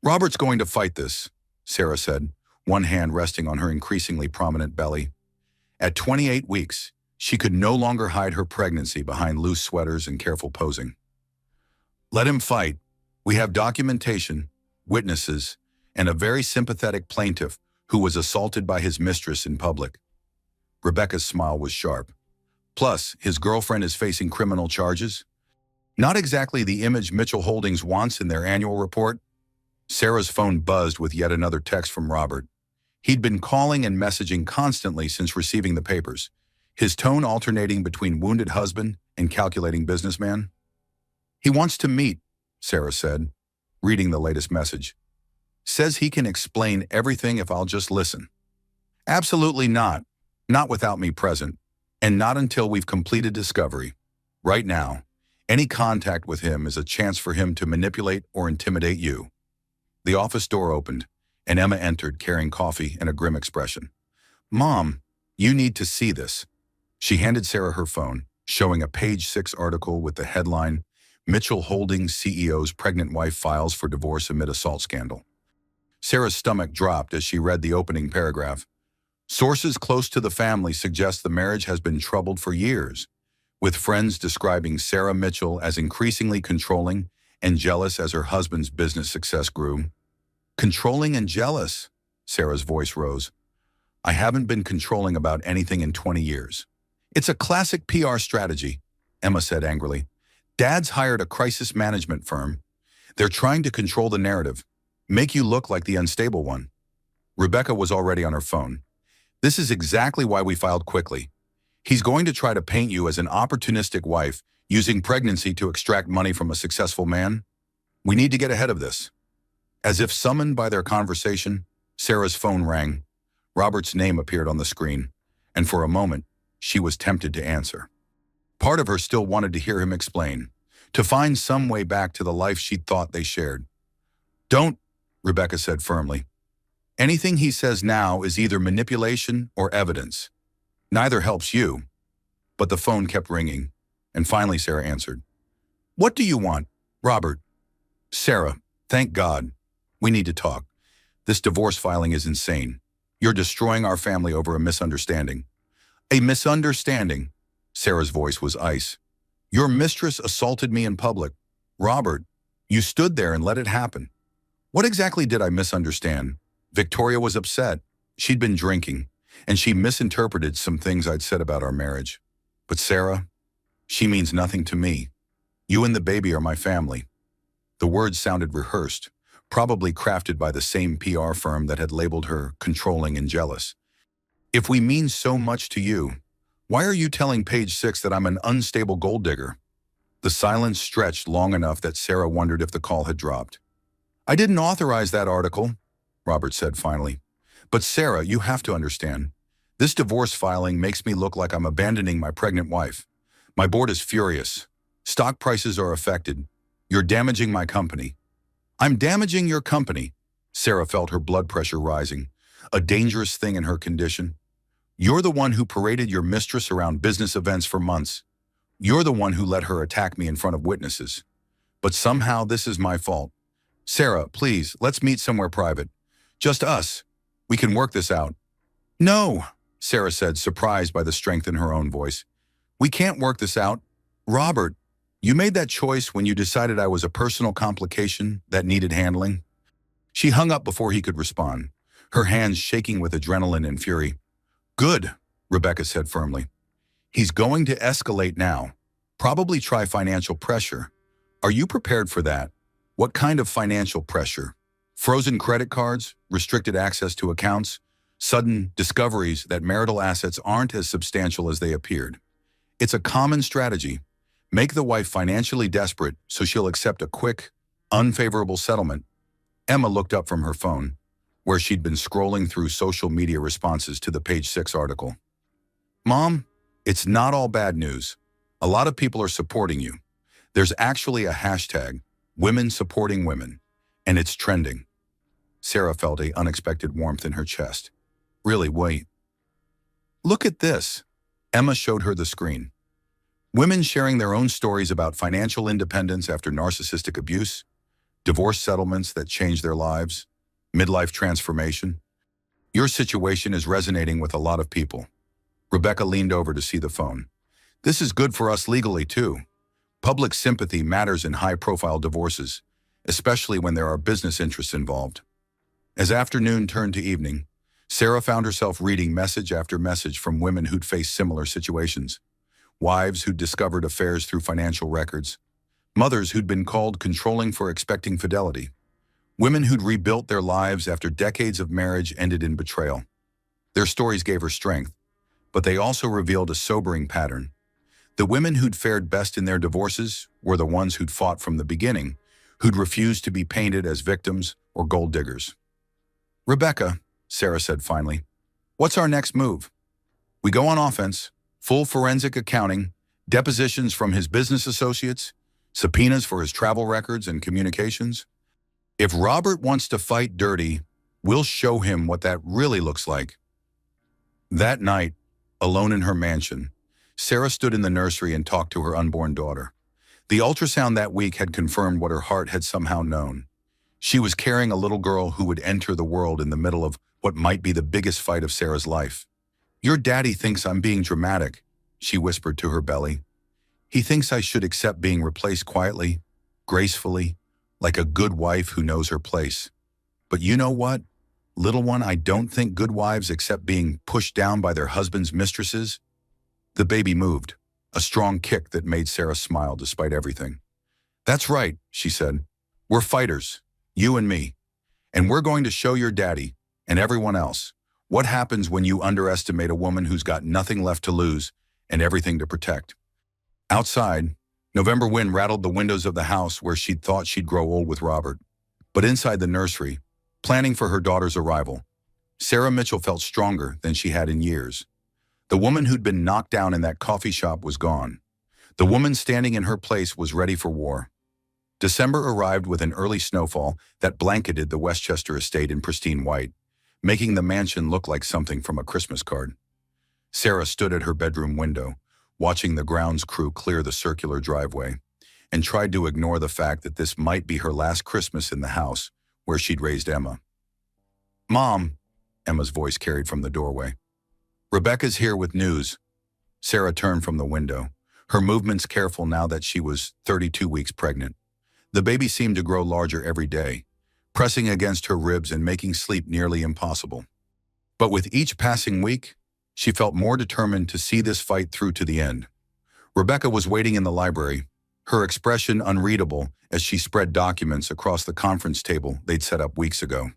Robert's going to fight this, Sarah said, one hand resting on her increasingly prominent belly. At 28 weeks, she could no longer hide her pregnancy behind loose sweaters and careful posing. Let him fight. We have documentation, witnesses, and a very sympathetic plaintiff who was assaulted by his mistress in public. Rebecca's smile was sharp. Plus, his girlfriend is facing criminal charges. Not exactly the image Mitchell Holdings wants in their annual report. Sarah's phone buzzed with yet another text from Robert. He'd been calling and messaging constantly since receiving the papers, his tone alternating between wounded husband and calculating businessman. He wants to meet, Sarah said, reading the latest message. Says he can explain everything if I'll just listen. Absolutely not. Not without me present. And not until we've completed discovery. Right now, any contact with him is a chance for him to manipulate or intimidate you. The office door opened, and Emma entered carrying coffee and a grim expression. Mom, you need to see this. She handed Sarah her phone, showing a page 6 article with the headline, Mitchell Holdings CEO's pregnant wife files for divorce amid assault scandal. Sarah's stomach dropped as she read the opening paragraph. Sources close to the family suggest the marriage has been troubled for years, with friends describing Sarah Mitchell as increasingly controlling and jealous as her husband's business success grew. Controlling and jealous, Sarah's voice rose. I haven't been controlling about anything in 20 years. It's a classic PR strategy, Emma said angrily. Dad's hired a crisis management firm. They're trying to control the narrative, make you look like the unstable one. Rebecca was already on her phone. This is exactly why we filed quickly. He's going to try to paint you as an opportunistic wife, using pregnancy to extract money from a successful man. We need to get ahead of this. As if summoned by their conversation, Sarah's phone rang. Robert's name appeared on the screen, and for a moment, she was tempted to answer. Part of her still wanted to hear him explain, to find some way back to the life she'd thought they shared. Don't, Rebecca said firmly. Anything he says now is either manipulation or evidence. Neither helps you. But the phone kept ringing, and finally Sarah answered. What do you want, Robert? Sarah, thank God. We need to talk. This divorce filing is insane. You're destroying our family over a misunderstanding. A misunderstanding? Sarah's voice was ice. Your mistress assaulted me in public. Robert, you stood there and let it happen. What exactly did I misunderstand? Victoria was upset. She'd been drinking, and she misinterpreted some things I'd said about our marriage. But Sarah, she means nothing to me. You and the baby are my family. The words sounded rehearsed, probably crafted by the same PR firm that had labeled her controlling and jealous. If we mean so much to you, why are you telling Page 6 that I'm an unstable gold digger? The silence stretched long enough that Sarah wondered if the call had dropped. I didn't authorize that article, Robert said finally. But Sarah, you have to understand. This divorce filing makes me look like I'm abandoning my pregnant wife. My board is furious. Stock prices are affected. You're damaging my company. I'm damaging your company. Sarah felt her blood pressure rising, a dangerous thing in her condition. You're the one who paraded your mistress around business events for months. You're the one who let her attack me in front of witnesses. But somehow this is my fault. Sarah, please, let's meet somewhere private. Just us. We can work this out. No, Sarah said, surprised by the strength in her own voice. We can't work this out. Robert, you made that choice when you decided I was a personal complication that needed handling. She hung up before he could respond, her hands shaking with adrenaline and fury. Good, Rebecca said firmly. He's going to escalate now. Probably try financial pressure. Are you prepared for that? What kind of financial pressure? Frozen credit cards, restricted access to accounts, sudden discoveries that marital assets aren't as substantial as they appeared. It's a common strategy. Make the wife financially desperate so she'll accept a quick, unfavorable settlement. Emma looked up from her phone, where she'd been scrolling through social media responses to the Page 6 article. Mom, it's not all bad news. A lot of people are supporting you. There's actually a hashtag, Women Supporting Women, and it's trending. Sarah felt an unexpected warmth in her chest. Really, wait. Look at this. Emma showed her the screen. Women sharing their own stories about financial independence after narcissistic abuse, divorce settlements that changed their lives, midlife transformation. Your situation is resonating with a lot of people. Rebecca leaned over to see the phone. This is good for us legally, too. Public sympathy matters in high-profile divorces, especially when there are business interests involved. As afternoon turned to evening, Sarah found herself reading message after message from women who'd faced similar situations. Wives who'd discovered affairs through financial records. Mothers who'd been called controlling for expecting fidelity. Women who'd rebuilt their lives after decades of marriage ended in betrayal. Their stories gave her strength, but they also revealed a sobering pattern. The women who'd fared best in their divorces were the ones who'd fought from the beginning, who'd refused to be painted as victims or gold diggers. Rebecca, Sarah said finally, what's our next move? We go on offense, full forensic accounting, depositions from his business associates, subpoenas for his travel records and communications. If Robert wants to fight dirty, we'll show him what that really looks like. That night, alone in her mansion, Sarah stood in the nursery and talked to her unborn daughter. The ultrasound that week had confirmed what her heart had somehow known. She was carrying a little girl who would enter the world in the middle of what might be the biggest fight of Sarah's life. Your daddy thinks I'm being dramatic, she whispered to her belly. He thinks I should accept being replaced quietly, gracefully, like a good wife who knows her place. But you know what? Little one, I don't think good wives accept being pushed down by their husbands' mistresses. The baby moved, a strong kick that made Sarah smile despite everything. That's right, she said. We're fighters, you and me. And we're going to show your daddy, and everyone else, what happens when you underestimate a woman who's got nothing left to lose and everything to protect. Outside, November wind rattled the windows of the house where she'd thought she'd grow old with Robert. But inside the nursery, planning for her daughter's arrival, Sarah Mitchell felt stronger than she had in years. The woman who'd been knocked down in that coffee shop was gone. The woman standing in her place was ready for war. December arrived with an early snowfall that blanketed the Westchester estate in pristine white, making the mansion look like something from a Christmas card. Sarah stood at her bedroom window, watching the grounds crew clear the circular driveway, and tried to ignore the fact that this might be her last Christmas in the house where she'd raised Emma. Mom, Emma's voice carried from the doorway. Rebecca's here with news. Sarah turned from the window, her movements careful now that she was 32 weeks pregnant. The baby seemed to grow larger every day, pressing against her ribs and making sleep nearly impossible. But with each passing week, she felt more determined to see this fight through to the end. Rebecca was waiting in the library, her expression unreadable as she spread documents across the conference table they'd set up weeks ago.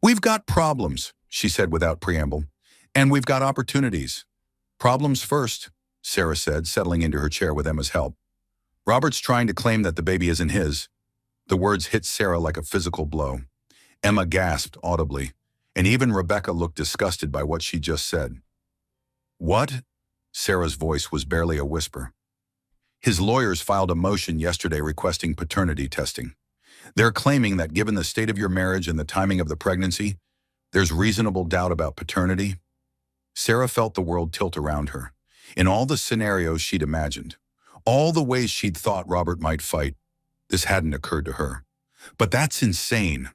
"We've got problems," she said without preamble, "and we've got opportunities." "Problems first," Sarah said, settling into her chair with Emma's help. "Robert's trying to claim that the baby isn't his." The words hit Sarah like a physical blow. Emma gasped audibly, and even Rebecca looked disgusted by what she just said. "What?" Sarah's voice was barely a whisper. "His lawyers filed a motion yesterday requesting paternity testing. They're claiming that given the state of your marriage and the timing of the pregnancy, there's reasonable doubt about paternity." Sarah felt the world tilt around her. In all the scenarios she'd imagined, all the ways she'd thought Robert might fight, this hadn't occurred to her. "But that's insane.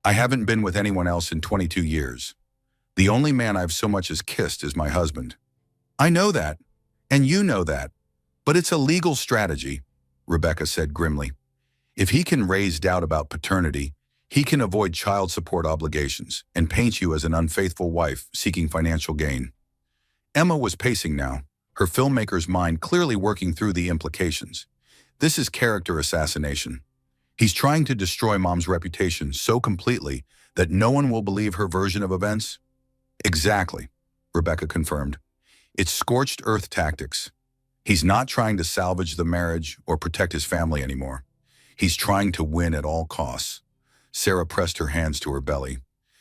I haven't been with anyone else in 22 years. The only man I've so much as kissed is my husband." "I know that, and you know that, but it's a legal strategy," Rebecca said grimly. "If he can raise doubt about paternity, he can avoid child support obligations and paint you as an unfaithful wife seeking financial gain." Emma was pacing now, her filmmaker's mind clearly working through the implications. This is character assassination. He's trying to destroy Mom's reputation so completely that no one will believe her version of events? "Exactly," Rebecca confirmed. "It's scorched earth tactics. He's not trying to salvage the marriage or protect his family anymore. He's trying to win at all costs." Sarah pressed her hands to her belly,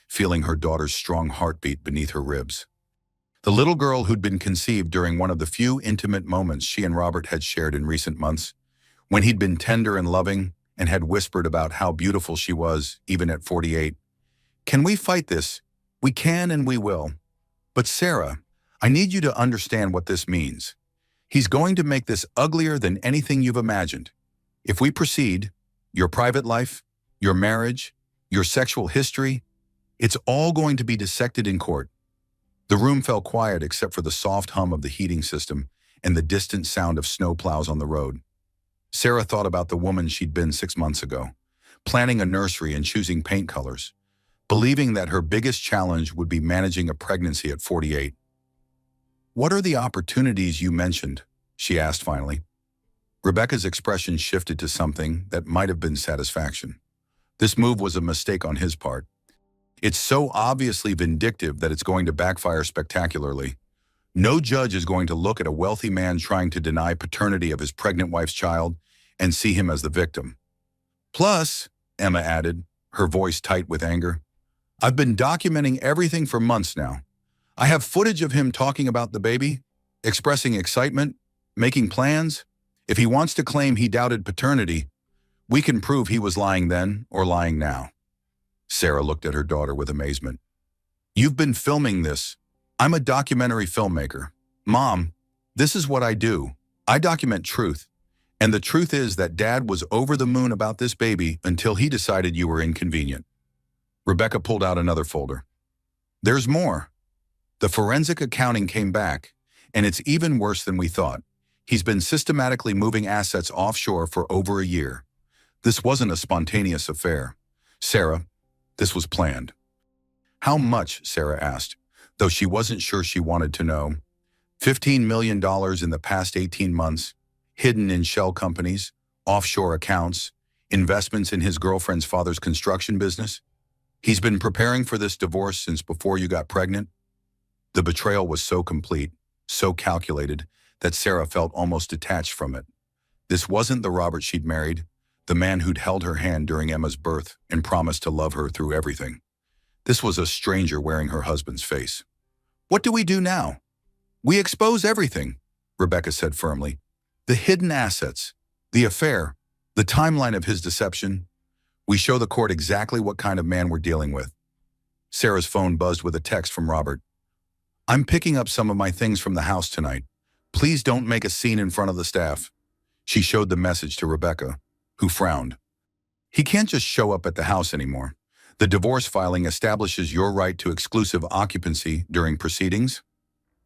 feeling her daughter's strong heartbeat beneath her ribs. The little girl who'd been conceived during one of the few intimate moments she and Robert had shared in recent months, when he'd been tender and loving and had whispered about how beautiful she was, even at 48. "Can we fight this? We can and we will. But Sarah, I need you to understand what this means. He's going to make this uglier than anything you've imagined. If we proceed, your private life, your marriage, your sexual history, it's all going to be dissected in court." The room fell quiet except for the soft hum of the heating system and the distant sound of snowplows on the road. Sarah thought about the woman she'd been 6 months ago, planning a nursery and choosing paint colors, believing that her biggest challenge would be managing a pregnancy at 48. "What are the opportunities you mentioned?" she asked finally. Rebecca's expression shifted to something that might have been satisfaction. This move was a mistake on his part. It's so obviously vindictive that it's going to backfire spectacularly. No judge is going to look at a wealthy man trying to deny paternity of his pregnant wife's child and see him as the victim. "Plus," Emma added, her voice tight with anger, "I've been documenting everything for months now. I have footage of him talking about the baby, expressing excitement, making plans. If he wants to claim he doubted paternity, we can prove he was lying then or lying now." Sarah looked at her daughter with amazement. "You've been filming this. I'm a documentary filmmaker. Mom, this is what I do. I document truth. And the truth is that Dad was over the moon about this baby until he decided you were inconvenient." Rebecca pulled out another folder. "There's more. The forensic accounting came back, and it's even worse than we thought. He's been systematically moving assets offshore for over a year. This wasn't a spontaneous affair. Sarah, this was planned." "How much?" Sarah asked, though she wasn't sure she wanted to know. $15 million in the past 18 months, hidden in shell companies, offshore accounts, investments in his girlfriend's father's construction business. He's been preparing for this divorce since before you got pregnant." The betrayal was so complete, so calculated, that Sarah felt almost detached from it. This wasn't the Robert she'd married, the man who'd held her hand during Emma's birth and promised to love her through everything. This was a stranger wearing her husband's face. "What do we do now?" "We expose everything," Rebecca said firmly. "The hidden assets, the affair, the timeline of his deception. We show the court exactly what kind of man we're dealing with." Sarah's phone buzzed with a text from Robert. "I'm picking up some of my things from the house tonight. Please don't make a scene in front of the staff." She showed the message to Rebecca, who frowned. "He can't just show up at the house anymore. The divorce filing establishes your right to exclusive occupancy during proceedings."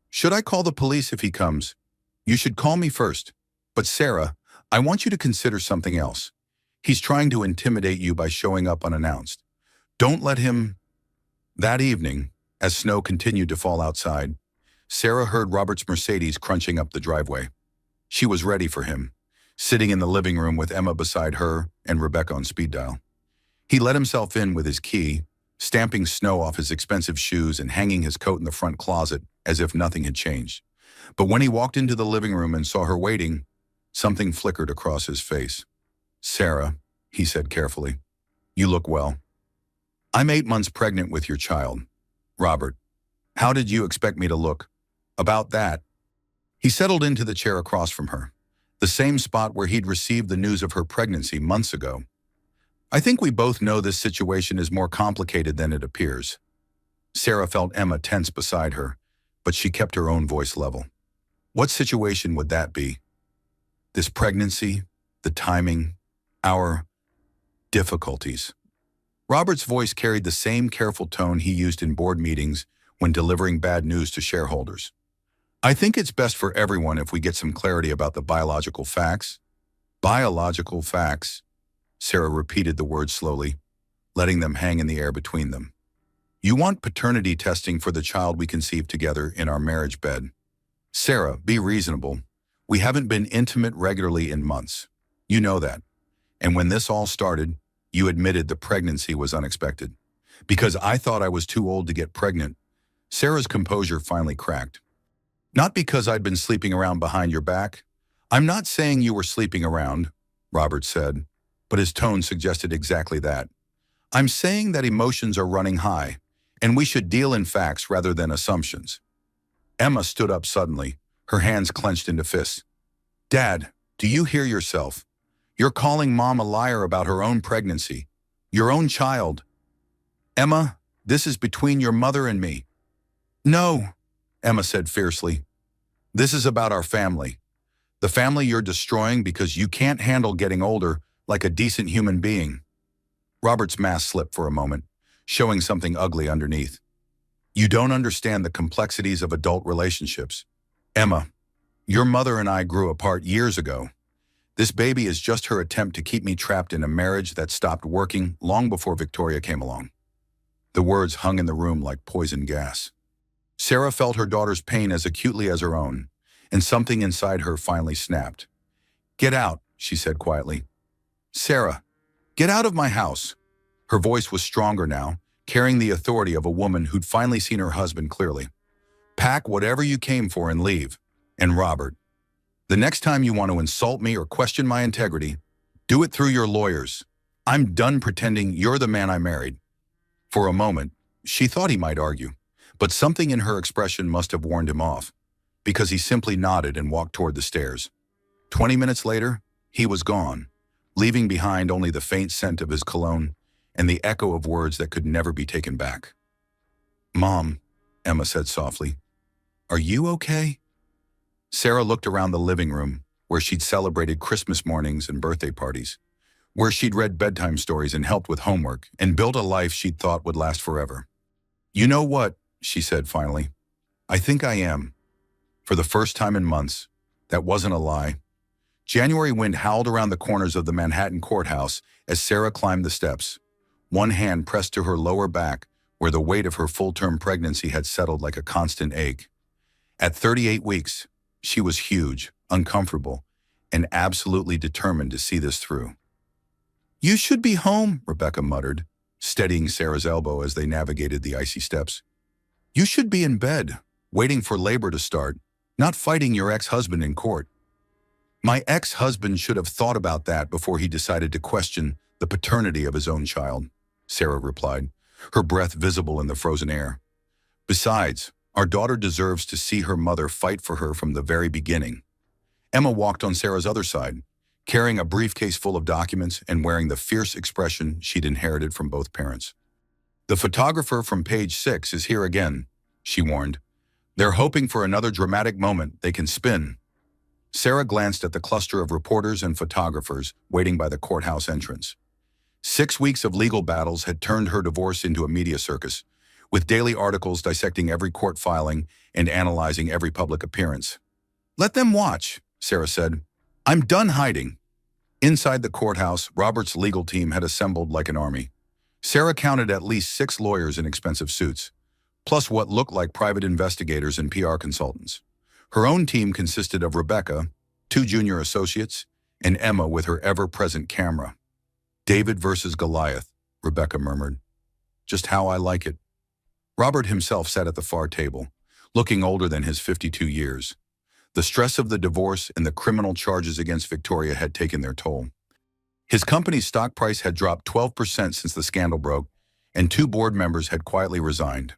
"Should I call the police if he comes?" "You should call me first. But Sarah, I want you to consider something else. He's trying to intimidate you by showing up unannounced. Don't let him. That evening, as snow continued to fall outside, Sarah heard Robert's Mercedes crunching up the driveway. She was ready for him, sitting in the living room with Emma beside her and Rebecca on speed dial. He let himself in with his key, stamping snow off his expensive shoes and hanging his coat in the front closet as if nothing had changed. But when he walked into the living room and saw her waiting, something flickered across his face. "Sarah," he said carefully, "you look well. I'm 8 months pregnant with your child. Robert, how did you expect me to look? About that." He settled into the chair across from her, the same spot where he'd received the news of her pregnancy months ago. "I think we both know this situation is more complicated than it appears." Sarah felt Emma tense beside her, but she kept her own voice level. "What situation would that be? This pregnancy, the timing, our difficulties." Robert's voice carried the same careful tone he used in board meetings when delivering bad news to shareholders. "I think it's best for everyone if we get some clarity about the biological facts." "Biological facts," Sarah repeated the words slowly, letting them hang in the air between them. "You want paternity testing for the child we conceived together in our marriage bed." "Sarah, be reasonable. We haven't been intimate regularly in months. You know that. And when this all started, you admitted the pregnancy was unexpected. Because I thought I was too old to get pregnant." Sarah's composure finally cracked. "Not because I'd been sleeping around behind your back." "I'm not saying you were sleeping around," Robert said, but his tone suggested exactly that. "I'm saying that emotions are running high, and we should deal in facts rather than assumptions." Emma stood up suddenly, her hands clenched into fists. "Dad, do you hear yourself? You're calling Mom a liar about her own pregnancy, your own child." "Emma, this is between your mother and me." "No," Emma said fiercely. "This is about our family. The family you're destroying because you can't handle getting older like a decent human being." Robert's mask slipped for a moment, showing something ugly underneath. "You don't understand the complexities of adult relationships. Emma, your mother and I grew apart years ago. This baby is just her attempt to keep me trapped in a marriage that stopped working long before Victoria came along." The words hung in the room like poison gas. Sarah felt her daughter's pain as acutely as her own, and something inside her finally snapped. "Get out," she said quietly. "Sarah, get out of my house." Her voice was stronger now, carrying the authority of a woman who'd finally seen her husband clearly. "Pack whatever you came for and leave. And Robert, the next time you want to insult me or question my integrity, do it through your lawyers. I'm done pretending you're the man I married." For a moment, she thought he might argue, but something in her expression must have warned him off, because he simply nodded and walked toward the stairs. 20 minutes later, he was gone, leaving behind only the faint scent of his cologne and the echo of words that could never be taken back. "Mom," Emma said softly, "are you okay?" Sarah looked around the living room, where she'd celebrated Christmas mornings and birthday parties, where she'd read bedtime stories and helped with homework and built a life she'd thought would last forever. "You know what?" she said finally. "I think I am." For the first time in months, that wasn't a lie. January wind howled around the corners of the Manhattan courthouse as Sarah climbed the steps, one hand pressed to her lower back where the weight of her full-term pregnancy had settled like a constant ache. At 38 weeks, she was huge, uncomfortable, and absolutely determined to see this through. "You should be home," Rebecca muttered, steadying Sarah's elbow as they navigated the icy steps. "You should be in bed, waiting for labor to start, not fighting your ex-husband in court." "My ex-husband should have thought about that before he decided to question the paternity of his own child," Sarah replied, her breath visible in the frozen air. "Besides, our daughter deserves to see her mother fight for her from the very beginning." Emma walked on Sarah's other side, carrying a briefcase full of documents and wearing the fierce expression she'd inherited from both parents. "The photographer from page 6 is here again," she warned. "They're hoping for another dramatic moment they can spin." Sarah glanced at the cluster of reporters and photographers waiting by the courthouse entrance. 6 weeks of legal battles had turned her divorce into a media circus, with daily articles dissecting every court filing and analyzing every public appearance. "Let them watch," Sarah said. "I'm done hiding." Inside the courthouse, Robert's legal team had assembled like an army. Sarah counted at least 6 lawyers in expensive suits, plus what looked like private investigators and PR consultants. Her own team consisted of Rebecca, 2 junior associates, and Emma with her ever-present camera. "David versus Goliath," Rebecca murmured. "Just how I like it." Robert himself sat at the far table, looking older than his 52 years. The stress of the divorce and the criminal charges against Victoria had taken their toll. His company's stock price had dropped 12% since the scandal broke, and 2 board members had quietly resigned.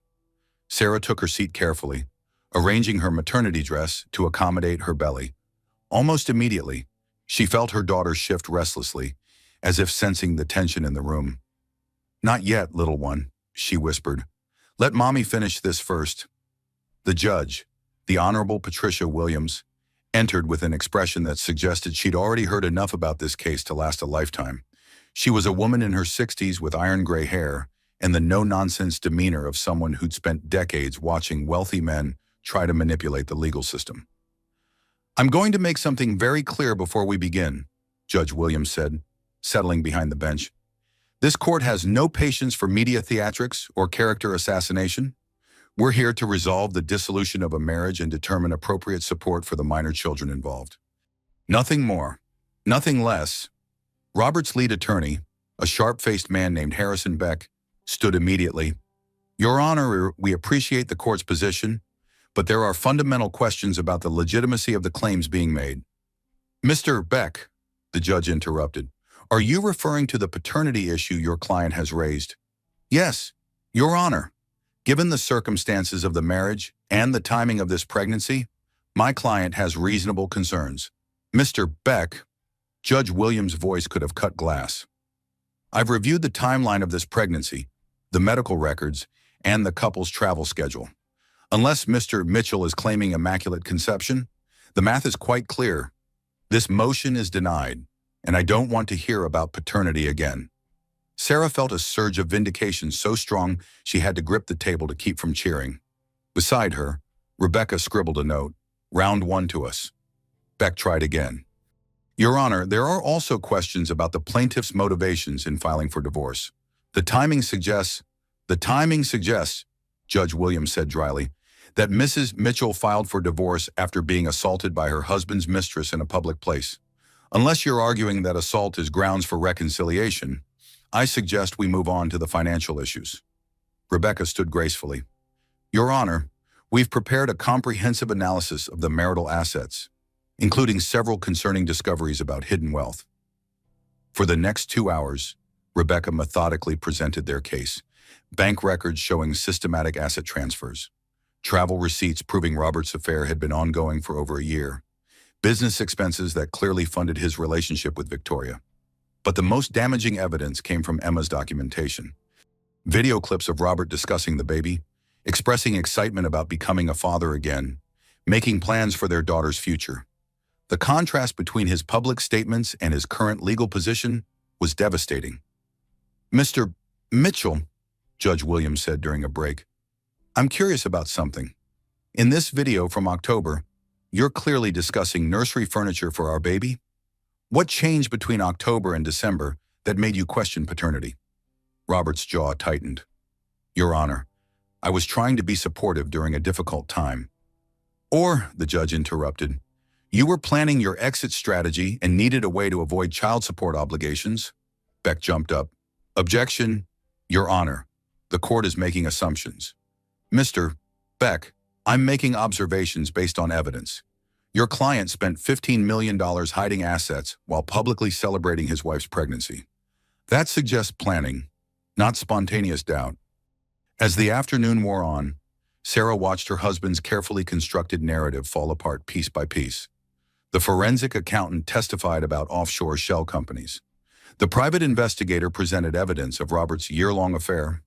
Sarah took her seat carefully, arranging her maternity dress to accommodate her belly. Almost immediately, she felt her daughter shift restlessly, as if sensing the tension in the room. "Not yet, little one," she whispered. "Let mommy finish this first." The judge, the Honorable Patricia Williams, entered with an expression that suggested she'd already heard enough about this case to last a lifetime. She was a woman in her 60s with iron gray hair and the no-nonsense demeanor of someone who'd spent decades watching wealthy men try to manipulate the legal system. "I'm going to make something very clear before we begin," Judge Williams said, settling behind the bench. "This court has no patience for media theatrics or character assassination. We're here to resolve the dissolution of a marriage and determine appropriate support for the minor children involved. Nothing more, nothing less." Robert's lead attorney, a sharp-faced man named Harrison Beck, stood immediately. "Your Honor, we appreciate the court's position, but there are fundamental questions about the legitimacy of the claims being made." "Mr. Beck," the judge interrupted, "are you referring to the paternity issue your client has raised?" "Yes, Your Honor. Given the circumstances of the marriage and the timing of this pregnancy, my client has reasonable concerns." "Mr. Beck," Judge Williams' voice could have cut glass. "I've reviewed the timeline of this pregnancy, the medical records, and the couple's travel schedule. Unless Mr. Mitchell is claiming immaculate conception, the math is quite clear. This motion is denied, and I don't want to hear about paternity again." Sarah felt a surge of vindication so strong she had to grip the table to keep from cheering. Beside her, Rebecca scribbled a note, "Round 1 to us." Beck tried again. "Your Honor, there are also questions about the plaintiff's motivations in filing for divorce. The timing suggests, Judge Williams said dryly, that Mrs. Mitchell filed for divorce after being assaulted by her husband's mistress in a public place. Unless you're arguing that assault is grounds for reconciliation, I suggest we move on to the financial issues." Rebecca stood gracefully. "Your Honor, we've prepared a comprehensive analysis of the marital assets, including several concerning discoveries about hidden wealth." For the next 2 hours, Rebecca methodically presented their case, bank records showing systematic asset transfers, travel receipts proving Robert's affair had been ongoing for over a year, business expenses that clearly funded his relationship with Victoria. But the most damaging evidence came from Emma's documentation. Video clips of Robert discussing the baby, expressing excitement about becoming a father again, making plans for their daughter's future. The contrast between his public statements and his current legal position was devastating. "Mr. Mitchell," Judge Williams said during a break, "I'm curious about something. In this video from October, you're clearly discussing nursery furniture for our baby. What changed between October and December that made you question paternity?" Robert's jaw tightened. "Your Honor, I was trying to be supportive during a difficult time." "Or," the judge interrupted, "you were planning your exit strategy and needed a way to avoid child support obligations." Beck jumped up. "Objection, Your Honor. The court is making assumptions." "Mr. Beck, I'm making observations based on evidence. Your client spent $15 million hiding assets while publicly celebrating his wife's pregnancy. That suggests planning, not spontaneous doubt." As the afternoon wore on, Sarah watched her husband's carefully constructed narrative fall apart piece by piece. The forensic accountant testified about offshore shell companies. The private investigator presented evidence of Robert's year-long affair.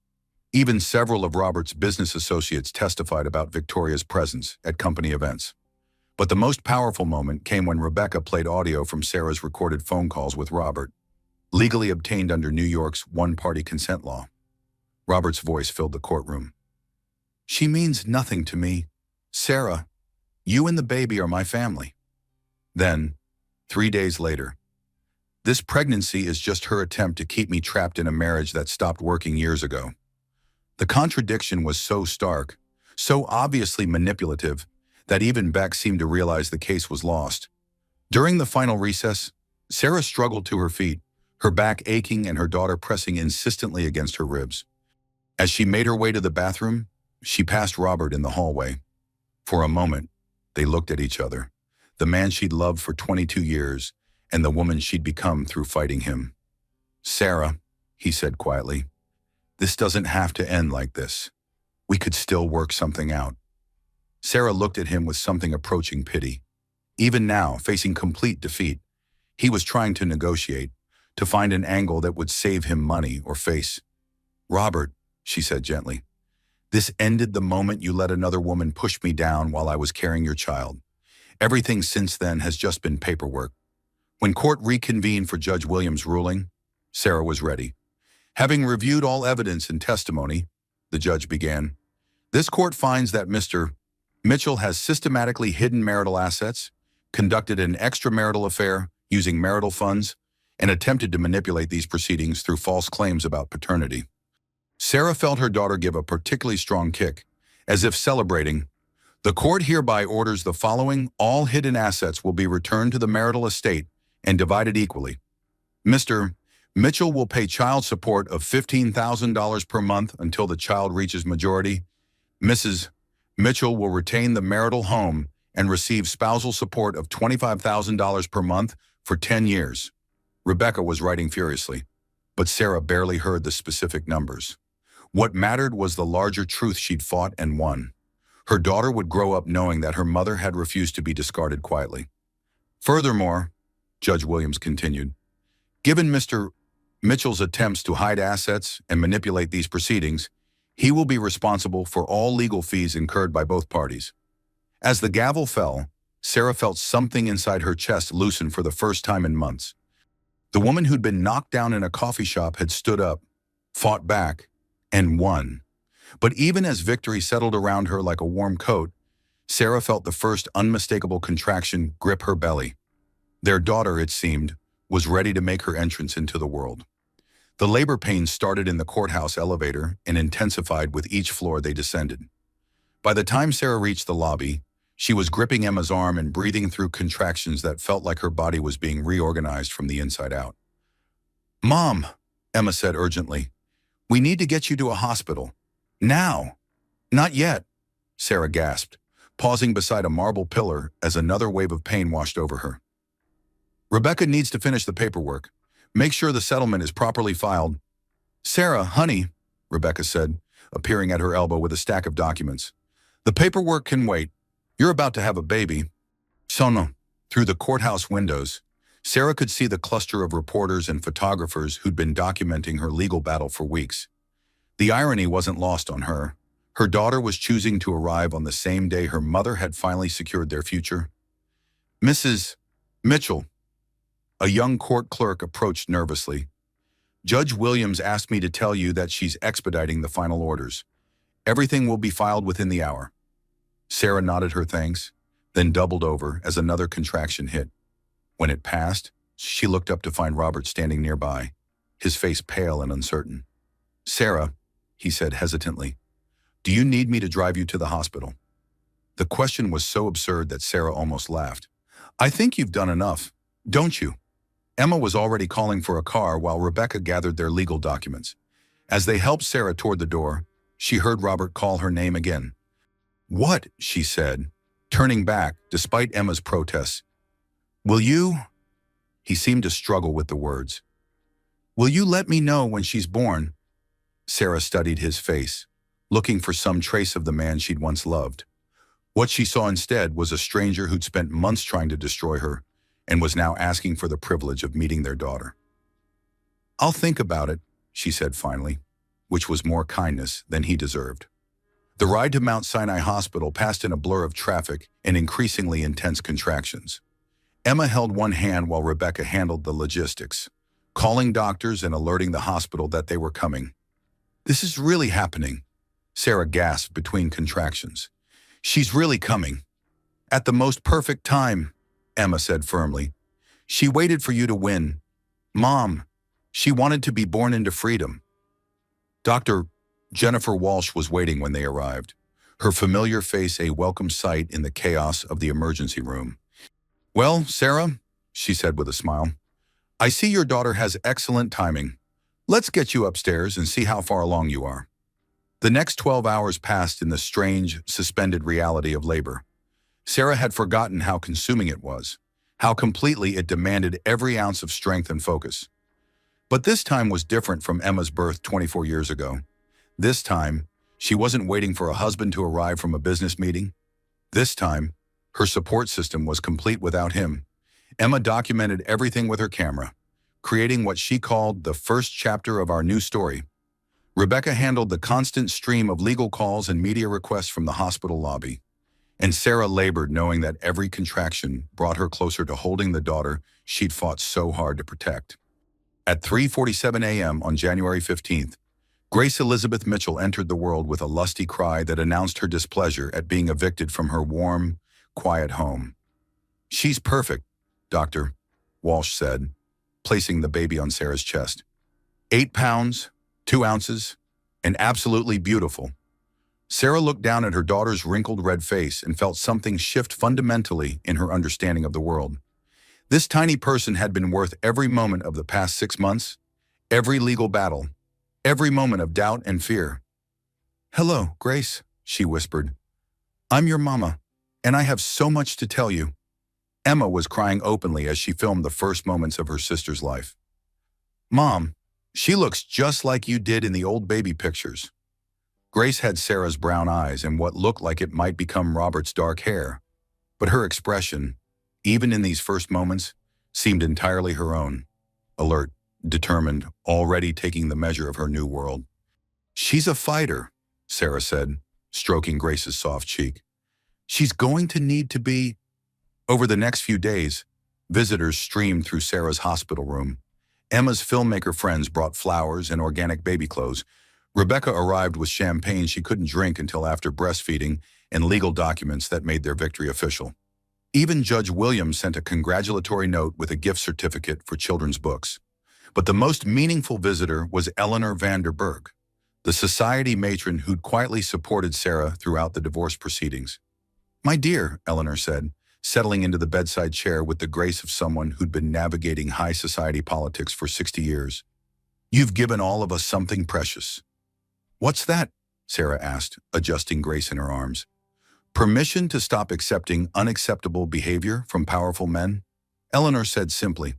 Even several of Robert's business associates testified about Victoria's presence at company events. But the most powerful moment came when Rebecca played audio from Sarah's recorded phone calls with Robert, legally obtained under New York's one-party consent law. Robert's voice filled the courtroom. "She means nothing to me. Sarah, you and the baby are my family." Then, 3 days later, This pregnancy is just her attempt to keep me trapped in a marriage that stopped working years ago. The contradiction was so stark, so obviously manipulative, that even Beck seemed to realize the case was lost. During the final recess, Sarah struggled to her feet, her back aching and her daughter pressing insistently against her ribs. As she made her way to the bathroom, she passed Robert in the hallway. For a moment, they looked at each other, the man she'd loved for 22 years and the woman she'd become through fighting him. "Sarah," he said quietly, "this doesn't have to end like this. We could still work something out." Sarah looked at him with something approaching pity. Even now, facing complete defeat, he was trying to negotiate, to find an angle that would save him money or face. "Robert," she said gently, "this ended the moment you let another woman push me down while I was carrying your child. Everything since then has just been paperwork." When court reconvened for Judge Williams' ruling, Sarah was ready. Having reviewed all evidence and testimony, the judge began, "This court finds that Mr. Mitchell has systematically hidden marital assets, conducted an extramarital affair using marital funds, and attempted to manipulate these proceedings through false claims about paternity." Sarah felt her daughter give a particularly strong kick, as if celebrating. "The court hereby orders the following: all hidden assets will be returned to the marital estate and divided equally. Mr. Mitchell will pay child support of $15,000 per month until the child reaches majority. Mrs. Mitchell will retain the marital home and receive spousal support of $25,000 per month for 10 years. Rebecca was writing furiously, but Sarah barely heard the specific numbers. What mattered was the larger truth she'd fought and won. Her daughter would grow up knowing that her mother had refused to be discarded quietly. "Furthermore," Judge Williams continued, "given Mr. Mitchell's attempts to hide assets and manipulate these proceedings, he will be responsible for all legal fees incurred by both parties." As the gavel fell, Sarah felt something inside her chest loosen for the first time in months. The woman who'd been knocked down in a coffee shop had stood up, fought back, and won. But even as victory settled around her like a warm coat, Sarah felt the first unmistakable contraction grip her belly. Their daughter, it seemed, was ready to make her entrance into the world. The labor pains started in the courthouse elevator and intensified with each floor they descended. By the time Sarah reached the lobby, she was gripping Emma's arm and breathing through contractions that felt like her body was being reorganized from the inside out. "Mom," Emma said urgently, "we need to get you to a hospital. Now." "Not yet," Sarah gasped, pausing beside a marble pillar as another wave of pain washed over her. "Rebecca needs to finish the paperwork. Make sure the settlement is properly filed." "Sarah, honey," Rebecca said, appearing at her elbow with a stack of documents, "the paperwork can wait. You're about to have a baby." Sono. Through the courthouse windows, Sarah could see the cluster of reporters and photographers who'd been documenting her legal battle for weeks. The irony wasn't lost on her. Her daughter was choosing to arrive on the same day her mother had finally secured their future. "Mrs. Mitchell," a young court clerk approached nervously, "Judge Williams asked me to tell you that she's expediting the final orders. Everything will be filed within the hour." Sarah nodded her thanks, then doubled over as another contraction hit. When it passed, she looked up to find Robert standing nearby, his face pale and uncertain. "Sarah," he said hesitantly, "do you need me to drive you to the hospital?" The question was so absurd that Sarah almost laughed. "I think you've done enough, don't you?" Emma was already calling for a car while Rebecca gathered their legal documents. As they helped Sarah toward the door, she heard Robert call her name again. "What?" she said, turning back despite Emma's protests. "Will you?" He seemed to struggle with the words. "Will you let me know when she's born?" Sarah studied his face, looking for some trace of the man she'd once loved. What she saw instead was a stranger who'd spent months trying to destroy her and was now asking for the privilege of meeting their daughter. "I'll think about it," she said finally, which was more kindness than he deserved. The ride to Mount Sinai Hospital passed in a blur of traffic and increasingly intense contractions. Emma held one hand while Rebecca handled the logistics, calling doctors and alerting the hospital that they were coming. "This is really happening," Sarah gasped between contractions. "She's really coming." "At the most perfect time," Emma said firmly. "She waited for you to win. Mom, she wanted to be born into freedom. Dr. Jennifer Walsh was waiting when they arrived, her familiar face a welcome sight in the chaos of the emergency room. Well, Sarah, she said with a smile, I see your daughter has excellent timing. Let's get you upstairs and see how far along you are. The next 12 hours passed in the strange, suspended reality of labor. Sarah had forgotten how consuming it was, how completely it demanded every ounce of strength and focus. But this time was different from Emma's birth 24 years ago. This time, she wasn't waiting for a husband to arrive from a business meeting. This time, her support system was complete without him. Emma documented everything with her camera, creating what she called the first chapter of our new story. Rebecca handled the constant stream of legal calls and media requests from the hospital lobby. And Sarah labored knowing that every contraction brought her closer to holding the daughter she'd fought so hard to protect. At 3:47 a.m. on January 15th, Grace Elizabeth Mitchell entered the world with a lusty cry that announced her displeasure at being evicted from her warm, quiet home. She's perfect, Dr. Walsh said, placing the baby on Sarah's chest. 8 pounds, 2 ounces, and absolutely beautiful. Sarah looked down at her daughter's wrinkled red face and felt something shift fundamentally in her understanding of the world. This tiny person had been worth every moment of the past 6 months, every legal battle, every moment of doubt and fear. Hello, Grace, she whispered. I'm your mama, and I have so much to tell you. Emma was crying openly as she filmed the first moments of her sister's life. Mom, she looks just like you did in the old baby pictures. Grace had Sarah's brown eyes and what looked like it might become Robert's dark hair, but her expression, even in these first moments, seemed entirely her own, alert, determined, already taking the measure of her new world. She's a fighter, Sarah said, stroking Grace's soft cheek. She's going to need to be. Over the next few days, visitors streamed through Sarah's hospital room. Emma's filmmaker friends brought flowers and organic baby clothes. Rebecca arrived with champagne she couldn't drink until after breastfeeding and legal documents that made their victory official. Even Judge Williams sent a congratulatory note with a gift certificate for children's books. But the most meaningful visitor was Eleanor Vanderberg, the society matron who'd quietly supported Sarah throughout the divorce proceedings. My dear, Eleanor said, settling into the bedside chair with the grace of someone who'd been navigating high society politics for 60 years. You've given all of us something precious. What's that? Sarah asked, adjusting Grace in her arms. Permission to stop accepting unacceptable behavior from powerful men? Eleanor said simply.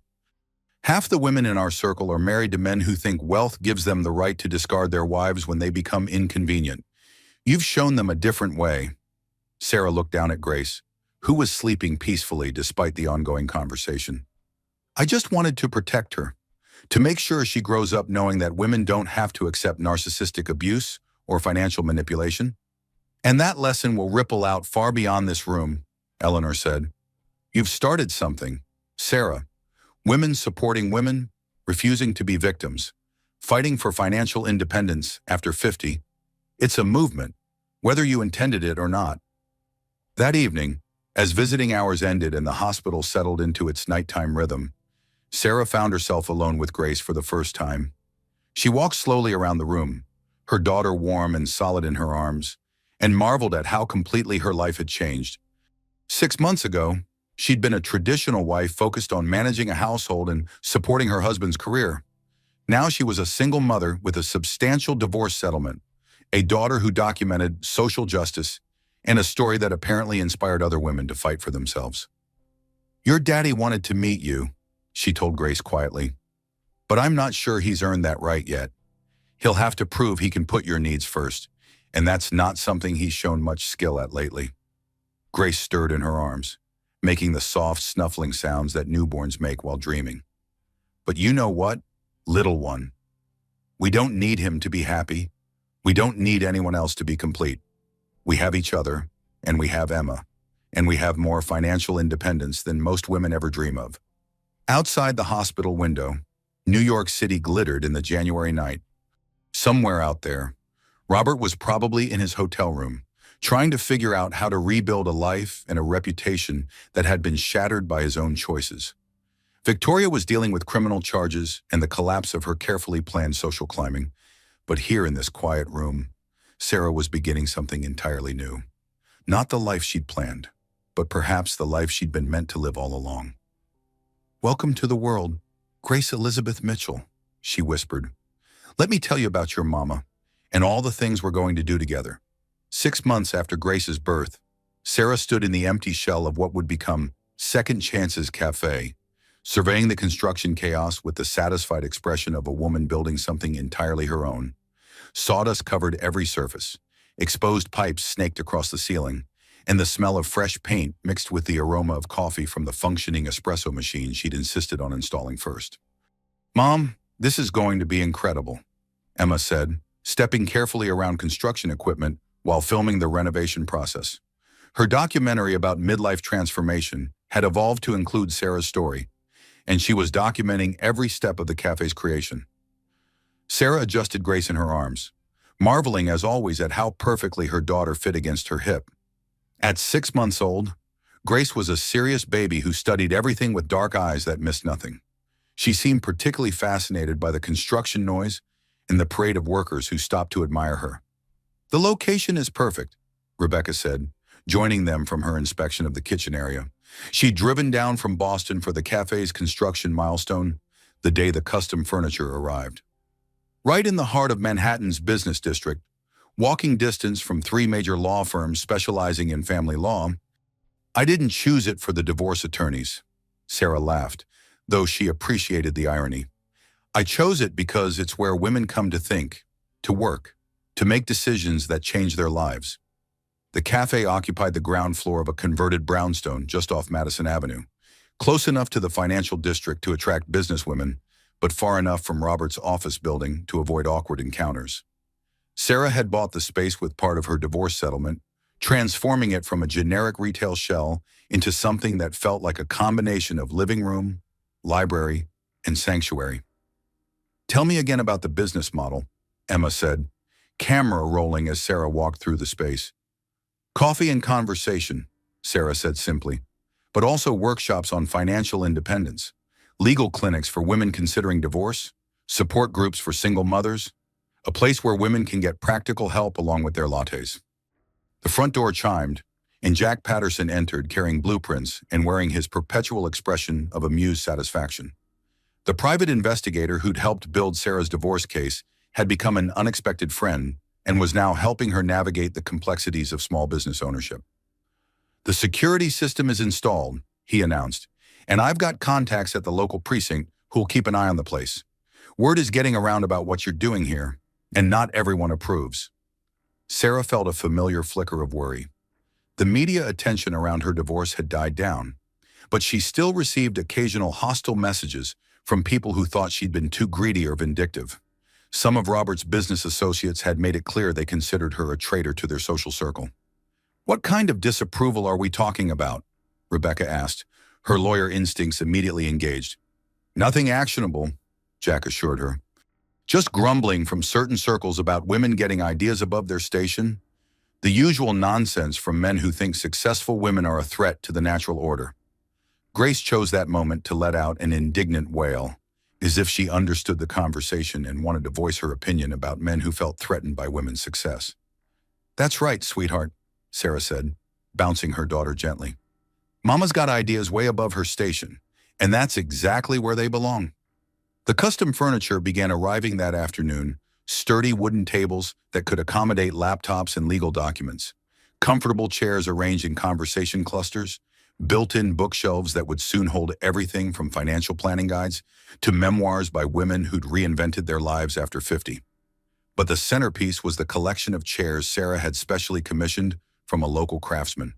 Half the women in our circle are married to men who think wealth gives them the right to discard their wives when they become inconvenient. You've shown them a different way. Sarah looked down at Grace, who was sleeping peacefully despite the ongoing conversation. I just wanted to protect her, to make sure she grows up knowing that women don't have to accept narcissistic abuse or financial manipulation. And that lesson will ripple out far beyond this room, Eleanor said. You've started something, Sarah. Women supporting women, refusing to be victims, fighting for financial independence after 50. It's a movement, whether you intended it or not. That evening, as visiting hours ended and the hospital settled into its nighttime rhythm, Sarah found herself alone with Grace for the first time. She walked slowly around the room, her daughter warm and solid in her arms, and marveled at how completely her life had changed. 6 months ago, she'd been a traditional wife focused on managing a household and supporting her husband's career. Now she was a single mother with a substantial divorce settlement, a daughter who documented social justice, and a story that apparently inspired other women to fight for themselves. Your daddy wanted to meet you, she told Grace quietly, but I'm not sure he's earned that right yet. He'll have to prove he can put your needs first, and that's not something he's shown much skill at lately. Grace stirred in her arms, making the soft, snuffling sounds that newborns make while dreaming. But you know what, little one? We don't need him to be happy. We don't need anyone else to be complete. We have each other, and we have Emma, and we have more financial independence than most women ever dream of. Outside the hospital window, New York City glittered in the January night. Somewhere out there, Robert was probably in his hotel room, trying to figure out how to rebuild a life and a reputation that had been shattered by his own choices. Victoria was dealing with criminal charges and the collapse of her carefully planned social climbing, but here in this quiet room, Sarah was beginning something entirely new. Not the life she'd planned, but perhaps the life she'd been meant to live all along. "Welcome to the world, Grace Elizabeth Mitchell," she whispered. "Let me tell you about your mama and all the things we're going to do together." 6 months after Grace's birth, Sarah stood in the empty shell of what would become Second Chance's Cafe, surveying the construction chaos with the satisfied expression of a woman building something entirely her own. Sawdust covered every surface, exposed pipes snaked across the ceiling, and the smell of fresh paint mixed with the aroma of coffee from the functioning espresso machine she'd insisted on installing first. "Mom, this is going to be incredible," Emma said, stepping carefully around construction equipment while filming the renovation process. Her documentary about midlife transformation had evolved to include Sarah's story, and she was documenting every step of the cafe's creation. Sarah adjusted Grace in her arms, marveling as always at how perfectly her daughter fit against her hip. At 6 months old, Grace was a serious baby who studied everything with dark eyes that missed nothing. She seemed particularly fascinated by the construction noise and the parade of workers who stopped to admire her. "The location is perfect," Rebecca said, joining them from her inspection of the kitchen area. She'd driven down from Boston for the cafe's construction milestone, the day the custom furniture arrived. Right in the heart of Manhattan's business district, walking distance from 3 major law firms specializing in family law. "I didn't choose it for the divorce attorneys," Sarah laughed, though she appreciated the irony. "I chose it because it's where women come to think, to work, to make decisions that change their lives." The cafe occupied the ground floor of a converted brownstone just off Madison Avenue, close enough to the financial district to attract businesswomen, but far enough from Robert's office building to avoid awkward encounters. Sarah had bought the space with part of her divorce settlement, transforming it from a generic retail shell into something that felt like a combination of living room, library, and sanctuary. "Tell me again about the business model," Emma said, camera rolling as Sarah walked through the space. "Coffee and conversation," Sarah said simply, "but also workshops on financial independence, legal clinics for women considering divorce, support groups for single mothers, a place where women can get practical help along with their lattes." The front door chimed, and Jack Patterson entered carrying blueprints and wearing his perpetual expression of amused satisfaction. The private investigator who'd helped build Sarah's divorce case had become an unexpected friend and was now helping her navigate the complexities of small business ownership. "The security system is installed," he announced, "and I've got contacts at the local precinct who'll keep an eye on the place. Word is getting around about what you're doing here, and not everyone approves." Sarah felt a familiar flicker of worry. The media attention around her divorce had died down, but she still received occasional hostile messages from people who thought she'd been too greedy or vindictive. Some of Robert's business associates had made it clear they considered her a traitor to their social circle. "What kind of disapproval are we talking about?" Rebecca asked, her lawyer instincts immediately engaged. "Nothing actionable," Jack assured her. "Just grumbling from certain circles about women getting ideas above their station. The usual nonsense from men who think successful women are a threat to the natural order." Grace chose that moment to let out an indignant wail, as if she understood the conversation and wanted to voice her opinion about men who felt threatened by women's success. "That's right, sweetheart," Sarah said, bouncing her daughter gently. "Mama's got ideas way above her station, and that's exactly where they belong." The custom furniture began arriving that afternoon, sturdy wooden tables that could accommodate laptops and legal documents, comfortable chairs arranged in conversation clusters, built-in bookshelves that would soon hold everything from financial planning guides to memoirs by women who'd reinvented their lives after 50. But the centerpiece was the collection of chairs Sarah had specially commissioned from a local craftsman.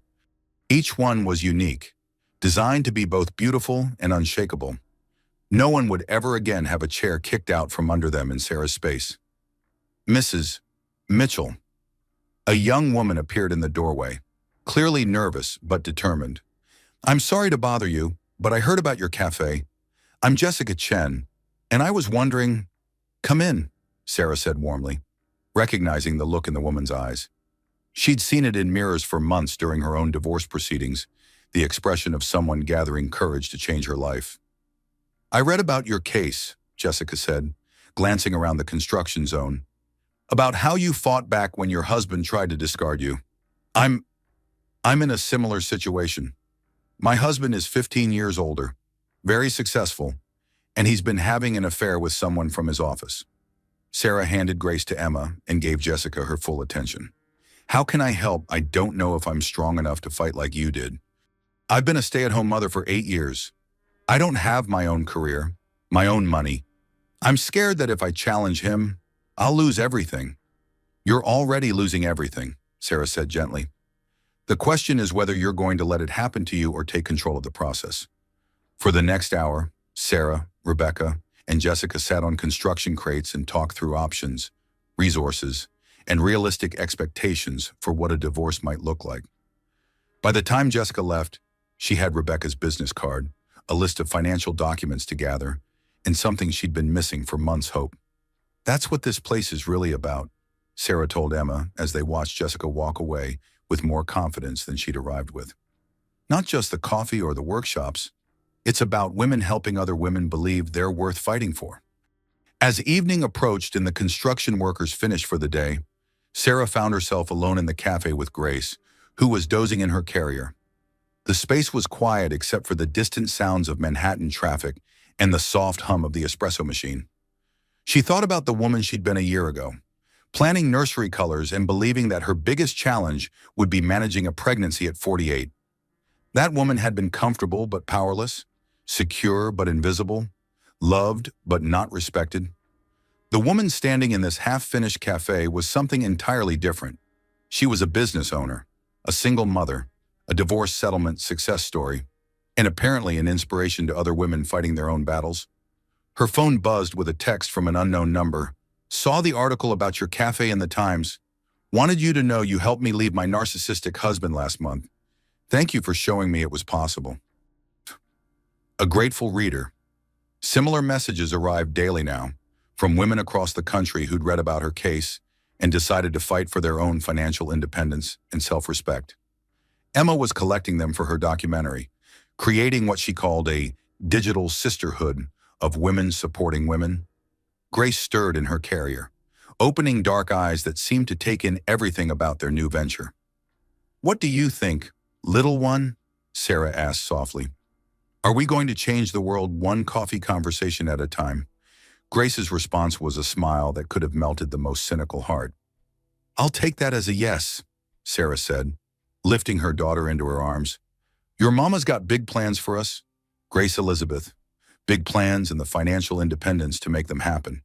Each one was unique, designed to be both beautiful and unshakable. No one would ever again have a chair kicked out from under them in Sarah's space. "Mrs. Mitchell." A young woman appeared in the doorway, clearly nervous but determined. "I'm sorry to bother you, but I heard about your cafe. I'm Jessica Chen, and I was wondering—" "Come in," Sarah said warmly, recognizing the look in the woman's eyes. She'd seen it in mirrors for months during her own divorce proceedings, the expression of someone gathering courage to change her life. I read about your case, Jessica said, glancing around the construction zone. About how you fought back when your husband tried to discard you. I'm, I'm in a similar situation. My husband is 15 years older, very successful, and he's been having an affair with someone from his office. Sarah handed Grace to Emma and gave Jessica her full attention. How can I help? I don't know if I'm strong enough to fight like you did. I've been a stay-at-home mother for 8 years. I don't have my own career, my own money. I'm scared that if I challenge him, I'll lose everything. You're already losing everything, Sarah said gently. The question is whether you're going to let it happen to you or take control of the process. For the next hour, Sarah, Rebecca, and Jessica sat on construction crates and talked through options, resources, and realistic expectations for what a divorce might look like. By the time Jessica left, she had Rebecca's business card, a list of financial documents to gather, and something she'd been missing for months' hope. That's what this place is really about, Sarah told Emma as they watched Jessica walk away with more confidence than she'd arrived with. Not just the coffee or the workshops, it's about women helping other women believe they're worth fighting for. As evening approached and the construction workers finished for the day, Sarah found herself alone in the cafe with Grace, who was dozing in her carrier. The space was quiet except for the distant sounds of Manhattan traffic and the soft hum of the espresso machine. She thought about the woman she'd been a year ago, planning nursery colors and believing that her biggest challenge would be managing a pregnancy at 48. That woman had been comfortable but powerless, secure but invisible, loved but not respected. The woman standing in this half-finished cafe was something entirely different. She was a business owner, a single mother, a divorce settlement success story, and apparently an inspiration to other women fighting their own battles. Her phone buzzed with a text from an unknown number. Saw the article about your cafe in the Times. Wanted you to know you helped me leave my narcissistic husband last month. Thank you for showing me it was possible. A grateful reader. Similar messages arrived daily now, from women across the country who'd read about her case and decided to fight for their own financial independence and self-respect. Emma was collecting them for her documentary, creating what she called a digital sisterhood of women supporting women. Grace stirred in her carrier, opening dark eyes that seemed to take in everything about their new venture. What do you think, little one? Sarah asked softly. Are we going to change the world one coffee conversation at a time? Grace's response was a smile that could have melted the most cynical heart. I'll take that as a yes, Sarah said, lifting her daughter into her arms. Your mama's got big plans for us, Grace Elizabeth. Big plans and the financial independence to make them happen.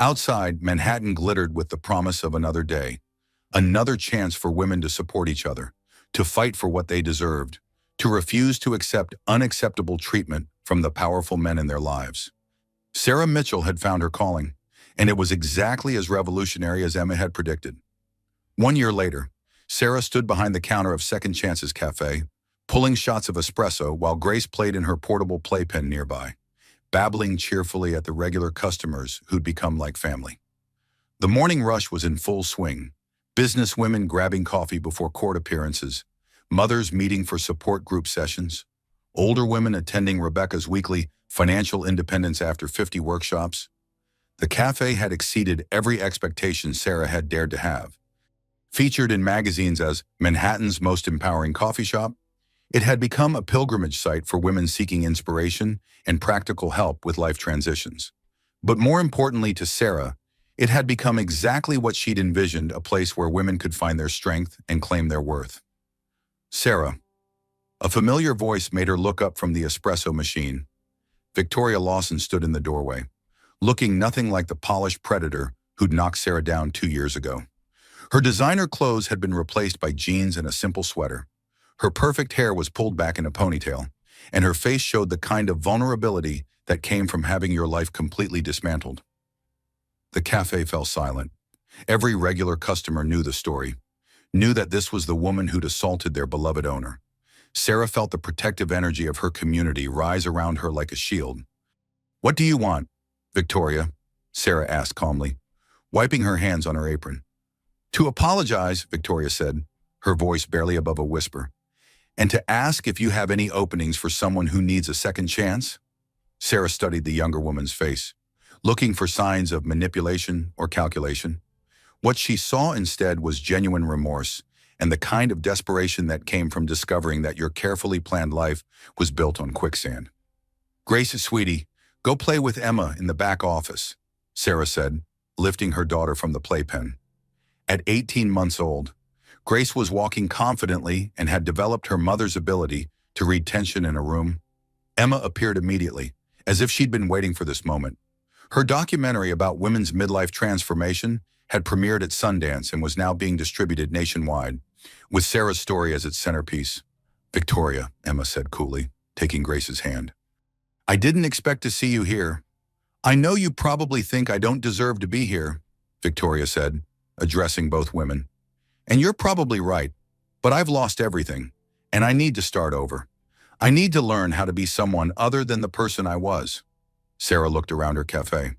Outside, Manhattan glittered with the promise of another day, another chance for women to support each other, to fight for what they deserved, to refuse to accept unacceptable treatment from the powerful men in their lives. Sarah Mitchell had found her calling, and it was exactly as revolutionary as Emma had predicted. 1 year later, Sarah stood behind the counter of Second Chance's Cafe, pulling shots of espresso while Grace played in her portable playpen nearby, babbling cheerfully at the regular customers who'd become like family. The morning rush was in full swing, businesswomen grabbing coffee before court appearances, mothers meeting for support group sessions, older women attending Rebecca's weekly Financial Independence After 50 workshops. The cafe had exceeded every expectation Sarah had dared to have. Featured in magazines as Manhattan's most empowering coffee shop, it had become a pilgrimage site for women seeking inspiration and practical help with life transitions. But more importantly to Sarah, it had become exactly what she'd envisioned, a place where women could find their strength and claim their worth. Sarah. A familiar voice made her look up from the espresso machine. Victoria Lawson stood in the doorway, looking nothing like the polished predator who'd knocked Sarah down 2 years ago. Her designer clothes had been replaced by jeans and a simple sweater. Her perfect hair was pulled back in a ponytail, and her face showed the kind of vulnerability that came from having your life completely dismantled. The cafe fell silent. Every regular customer knew the story, knew that this was the woman who'd assaulted their beloved owner. Sarah felt the protective energy of her community rise around her like a shield. What do you want, Victoria? Sarah asked calmly, wiping her hands on her apron. To apologize, Victoria said, her voice barely above a whisper. And to ask if you have any openings for someone who needs a second chance? Sarah studied the younger woman's face, looking for signs of manipulation or calculation. What she saw instead was genuine remorse and the kind of desperation that came from discovering that your carefully planned life was built on quicksand. "Grace, sweetie, go play with Emma in the back office," Sarah said, lifting her daughter from the playpen. At 18 months old, Grace was walking confidently and had developed her mother's ability to read tension in a room. Emma appeared immediately, as if she'd been waiting for this moment. Her documentary about women's midlife transformation had premiered at Sundance and was now being distributed nationwide, with Sarah's story as its centerpiece. "Victoria," Emma said coolly, taking Grace's hand. "I didn't expect to see you here. I know you probably think I don't deserve to be here," Victoria said, addressing both women. "And you're probably right, but I've lost everything, and I need to start over. I need to learn how to be someone other than the person I was." Sarah looked around her cafe,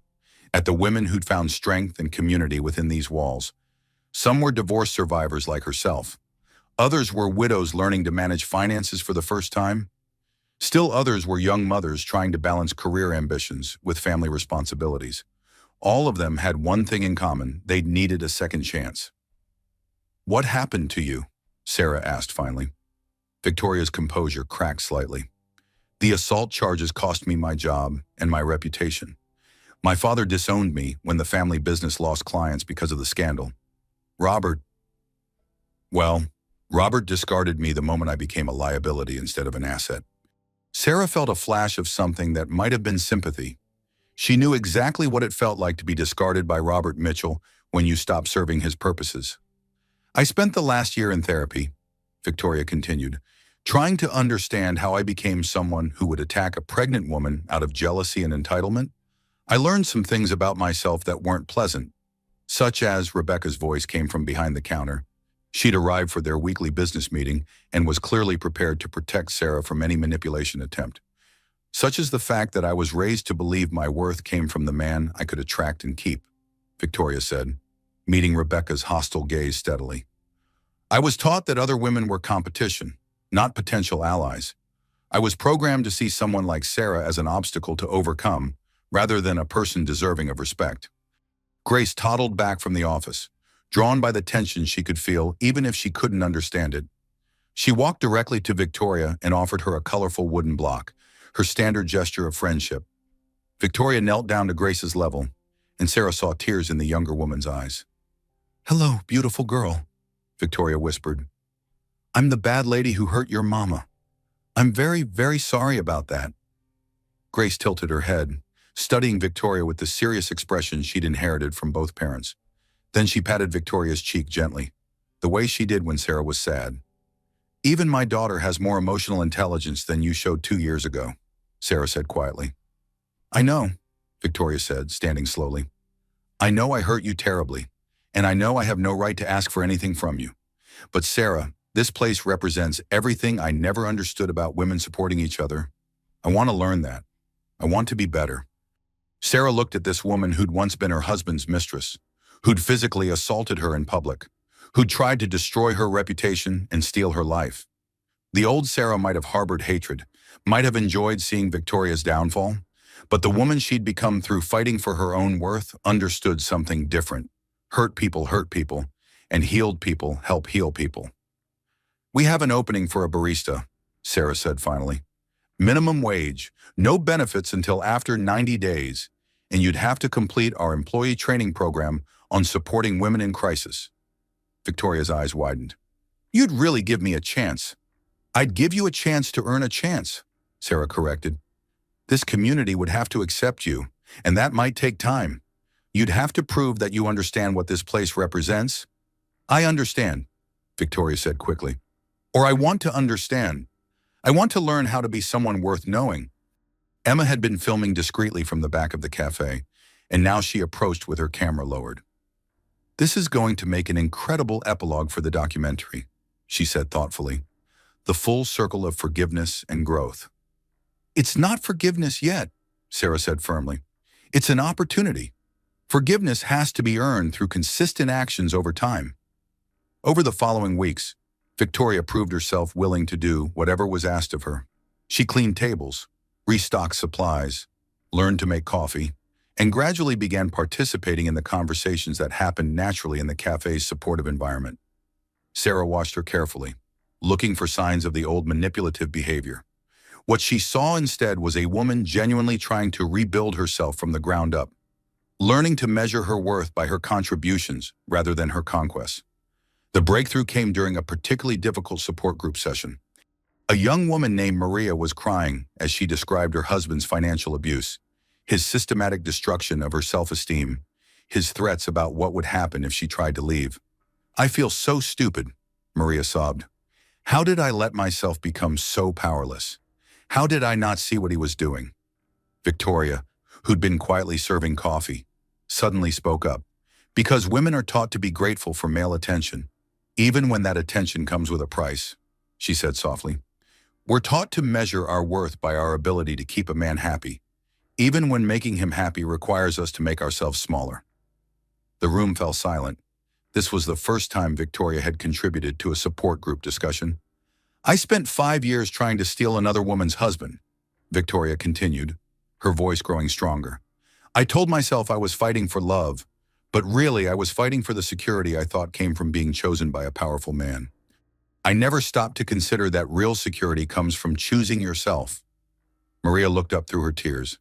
at the women who'd found strength and community within these walls. Some were divorce survivors like herself. Others were widows learning to manage finances for the first time. Still others were young mothers trying to balance career ambitions with family responsibilities. All of them had one thing in common: they'd needed a second chance. "What happened to you?" Sarah asked finally. Victoria's composure cracked slightly. "The assault charges cost me my job and my reputation. My father disowned me when the family business lost clients because of the scandal. Robert discarded me the moment I became a liability instead of an asset." Sarah felt a flash of something that might have been sympathy. She knew exactly what it felt like to be discarded by Robert Mitchell when you stopped serving his purposes. "I spent the last year in therapy," Victoria continued, "trying to understand how I became someone who would attack a pregnant woman out of jealousy and entitlement. I learned some things about myself that weren't pleasant, such as," Rebecca's voice came from behind the counter. She'd arrived for their weekly business meeting and was clearly prepared to protect Sarah from any manipulation attempt. "Such as the fact that I was raised to believe my worth came from the man I could attract and keep," Victoria said, meeting Rebecca's hostile gaze steadily. "I was taught that other women were competition, not potential allies. I was programmed to see someone like Sarah as an obstacle to overcome, rather than a person deserving of respect." Grace toddled back from the office, drawn by the tension she could feel even if she couldn't understand it. She walked directly to Victoria and offered her a colorful wooden block, her standard gesture of friendship. Victoria knelt down to Grace's level, and Sarah saw tears in the younger woman's eyes. "Hello, beautiful girl," Victoria whispered. "I'm the bad lady who hurt your mama. I'm very, very sorry about that." Grace tilted her head, studying Victoria with the serious expression she'd inherited from both parents. Then she patted Victoria's cheek gently, the way she did when Sarah was sad. "Even my daughter has more emotional intelligence than you showed 2 years ago," Sarah said quietly. "I know," Victoria said, standing slowly. "I know I hurt you terribly, and I know I have no right to ask for anything from you. But Sarah, this place represents everything I never understood about women supporting each other. I want to learn that. I want to be better." Sarah looked at this woman who'd once been her husband's mistress, who'd physically assaulted her in public, who'd tried to destroy her reputation and steal her life. The old Sarah might have harbored hatred, might have enjoyed seeing Victoria's downfall, but the woman she'd become through fighting for her own worth understood something different. Hurt people, and healed people help heal people. "We have an opening for a barista," Sarah said finally. "Minimum wage, no benefits until after 90 days, and you'd have to complete our employee training program on supporting women in crisis." Victoria's eyes widened. "You'd really give me a chance." "I'd give you a chance to earn a chance," Sarah corrected. "This community would have to accept you, and that might take time. You'd have to prove that you understand what this place represents." "I understand," Victoria said quickly. "Or I want to understand. I want to learn how to be someone worth knowing." Emma had been filming discreetly from the back of the cafe, and now she approached with her camera lowered. "This is going to make an incredible epilogue for the documentary," she said thoughtfully. "The full circle of forgiveness and growth." "It's not forgiveness yet," Sarah said firmly. "It's an opportunity. Forgiveness has to be earned through consistent actions over time." Over the following weeks, Victoria proved herself willing to do whatever was asked of her. She cleaned tables, restocked supplies, learned to make coffee, and gradually began participating in the conversations that happened naturally in the cafe's supportive environment. Sarah watched her carefully, looking for signs of the old manipulative behavior. What she saw instead was a woman genuinely trying to rebuild herself from the ground up, learning to measure her worth by her contributions rather than her conquests. The breakthrough came during a particularly difficult support group session. A young woman named Maria was crying as she described her husband's financial abuse, his systematic destruction of her self-esteem, his threats about what would happen if she tried to leave. "I feel so stupid," Maria sobbed. "How did I let myself become so powerless? How did I not see what he was doing?" Victoria, who'd been quietly serving coffee, suddenly spoke up. "Because women are taught to be grateful for male attention, even when that attention comes with a price," she said softly. "We're taught to measure our worth by our ability to keep a man happy, even when making him happy requires us to make ourselves smaller." The room fell silent. This was the first time Victoria had contributed to a support group discussion. "I spent 5 years trying to steal another woman's husband," Victoria continued, her voice growing stronger. "I told myself I was fighting for love, but really I was fighting for the security I thought came from being chosen by a powerful man. I never stopped to consider that real security comes from choosing yourself." Maria looked up through her tears.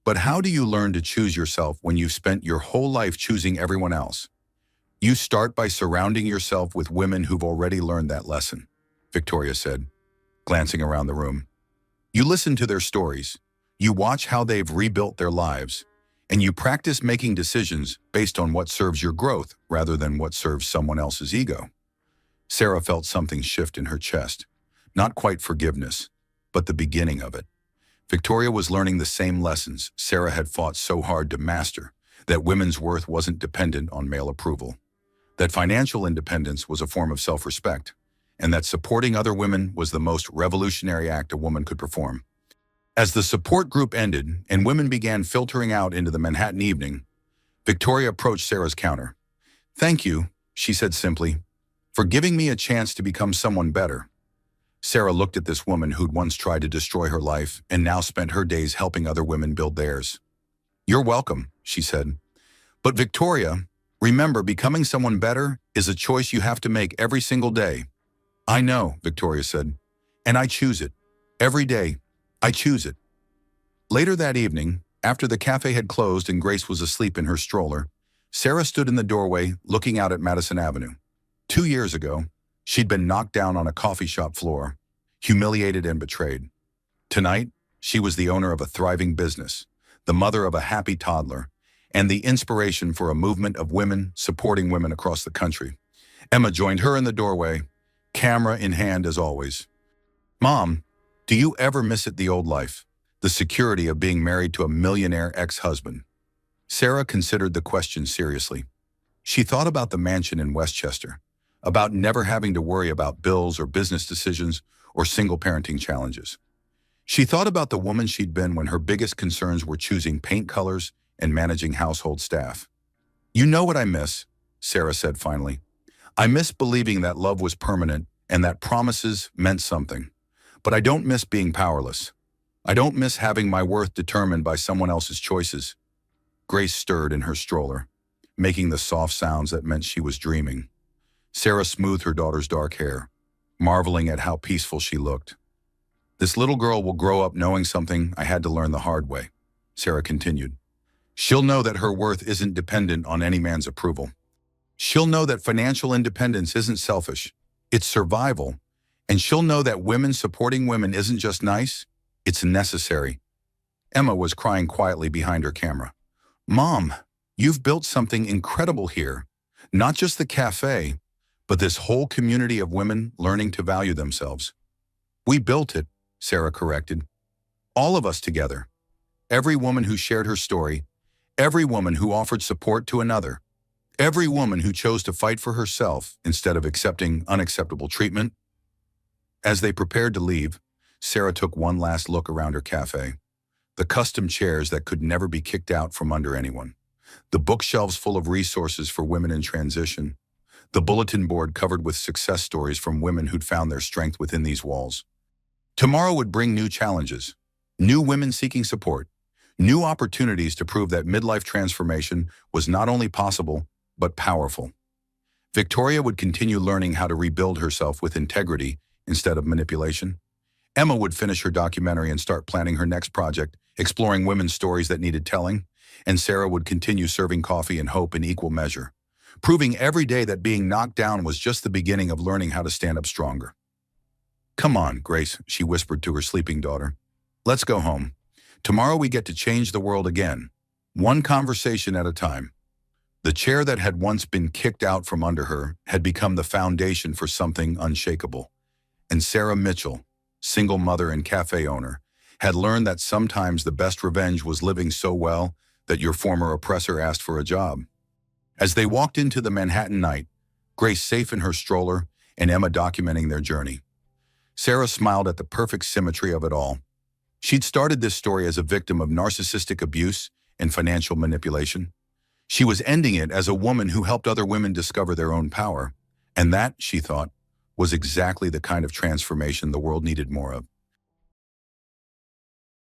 "But how do you learn to choose yourself when you've spent your whole life choosing everyone else?" "You start by surrounding yourself with women who've already learned that lesson," Victoria said, glancing around the room. "You listen to their stories, you watch how they've rebuilt their lives, and you practice making decisions based on what serves your growth rather than what serves someone else's ego." Sarah felt something shift in her chest. Not quite forgiveness, but the beginning of it. Victoria was learning the same lessons Sarah had fought so hard to master, that women's worth wasn't dependent on male approval, that financial independence was a form of self-respect, and that supporting other women was the most revolutionary act a woman could perform. As the support group ended and women began filtering out into the Manhattan evening, Victoria approached Sarah's counter. "Thank you," she said simply, "for giving me a chance to become someone better." Sarah looked at this woman who'd once tried to destroy her life and now spent her days helping other women build theirs. "You're welcome," she said. "But Victoria, remember, becoming someone better is a choice you have to make every single day." "I know," Victoria said, "and I choose it. Every day, I choose it." Later that evening, after the cafe had closed and Grace was asleep in her stroller, Sarah stood in the doorway looking out at Madison Avenue. 2 years ago, she'd been knocked down on a coffee shop floor, humiliated and betrayed. Tonight, she was the owner of a thriving business, the mother of a happy toddler, and the inspiration for a movement of women supporting women across the country. Emma joined her in the doorway, camera in hand as always. "Mom, do you ever miss it, the old life? The security of being married to a millionaire ex-husband?" Sarah considered the question seriously. She thought about the mansion in Westchester, about never having to worry about bills or business decisions or single parenting challenges. She thought about the woman she'd been when her biggest concerns were choosing paint colors and managing household staff. "You know what I miss," Sarah said finally. "I miss believing that love was permanent and that promises meant something. But I don't miss being powerless. I don't miss having my worth determined by someone else's choices." Grace stirred in her stroller, making the soft sounds that meant she was dreaming. Sarah smoothed her daughter's dark hair, marveling at how peaceful she looked. "This little girl will grow up knowing something I had to learn the hard way," Sarah continued. "She'll know that her worth isn't dependent on any man's approval. She'll know that financial independence isn't selfish, it's survival. And she'll know that women supporting women isn't just nice, it's necessary." Emma was crying quietly behind her camera. "Mom, you've built something incredible here. Not just the cafe, but this whole community of women learning to value themselves." "We built it," Sarah corrected. "All of us together. Every woman who shared her story, every woman who offered support to another, every woman who chose to fight for herself instead of accepting unacceptable treatment." As they prepared to leave, Sarah took one last look around her cafe. The custom chairs that could never be kicked out from under anyone. The bookshelves full of resources for women in transition. The bulletin board covered with success stories from women who'd found their strength within these walls. Tomorrow would bring new challenges, new women seeking support, New opportunities to prove that midlife transformation was not only possible, but powerful. Victoria would continue learning how to rebuild herself with integrity instead of manipulation. Emma would finish her documentary and start planning her next project, exploring women's stories that needed telling, and Sarah would continue serving coffee and hope in equal measure, proving every day that being knocked down was just the beginning of learning how to stand up stronger. "Come on, Grace," she whispered to her sleeping daughter. "Let's go home. Tomorrow we get to change the world again, one conversation at a time." The chair that had once been kicked out from under her had become the foundation for something unshakable. And Sarah Mitchell, single mother and cafe owner, had learned that sometimes the best revenge was living so well that your former oppressor asked for a job. As they walked into the Manhattan night, Grace safe in her stroller and Emma documenting their journey, Sarah smiled at the perfect symmetry of it all. She'd started this story as a victim of narcissistic abuse and financial manipulation. She was ending it as a woman who helped other women discover their own power. And that, she thought, was exactly the kind of transformation the world needed more of.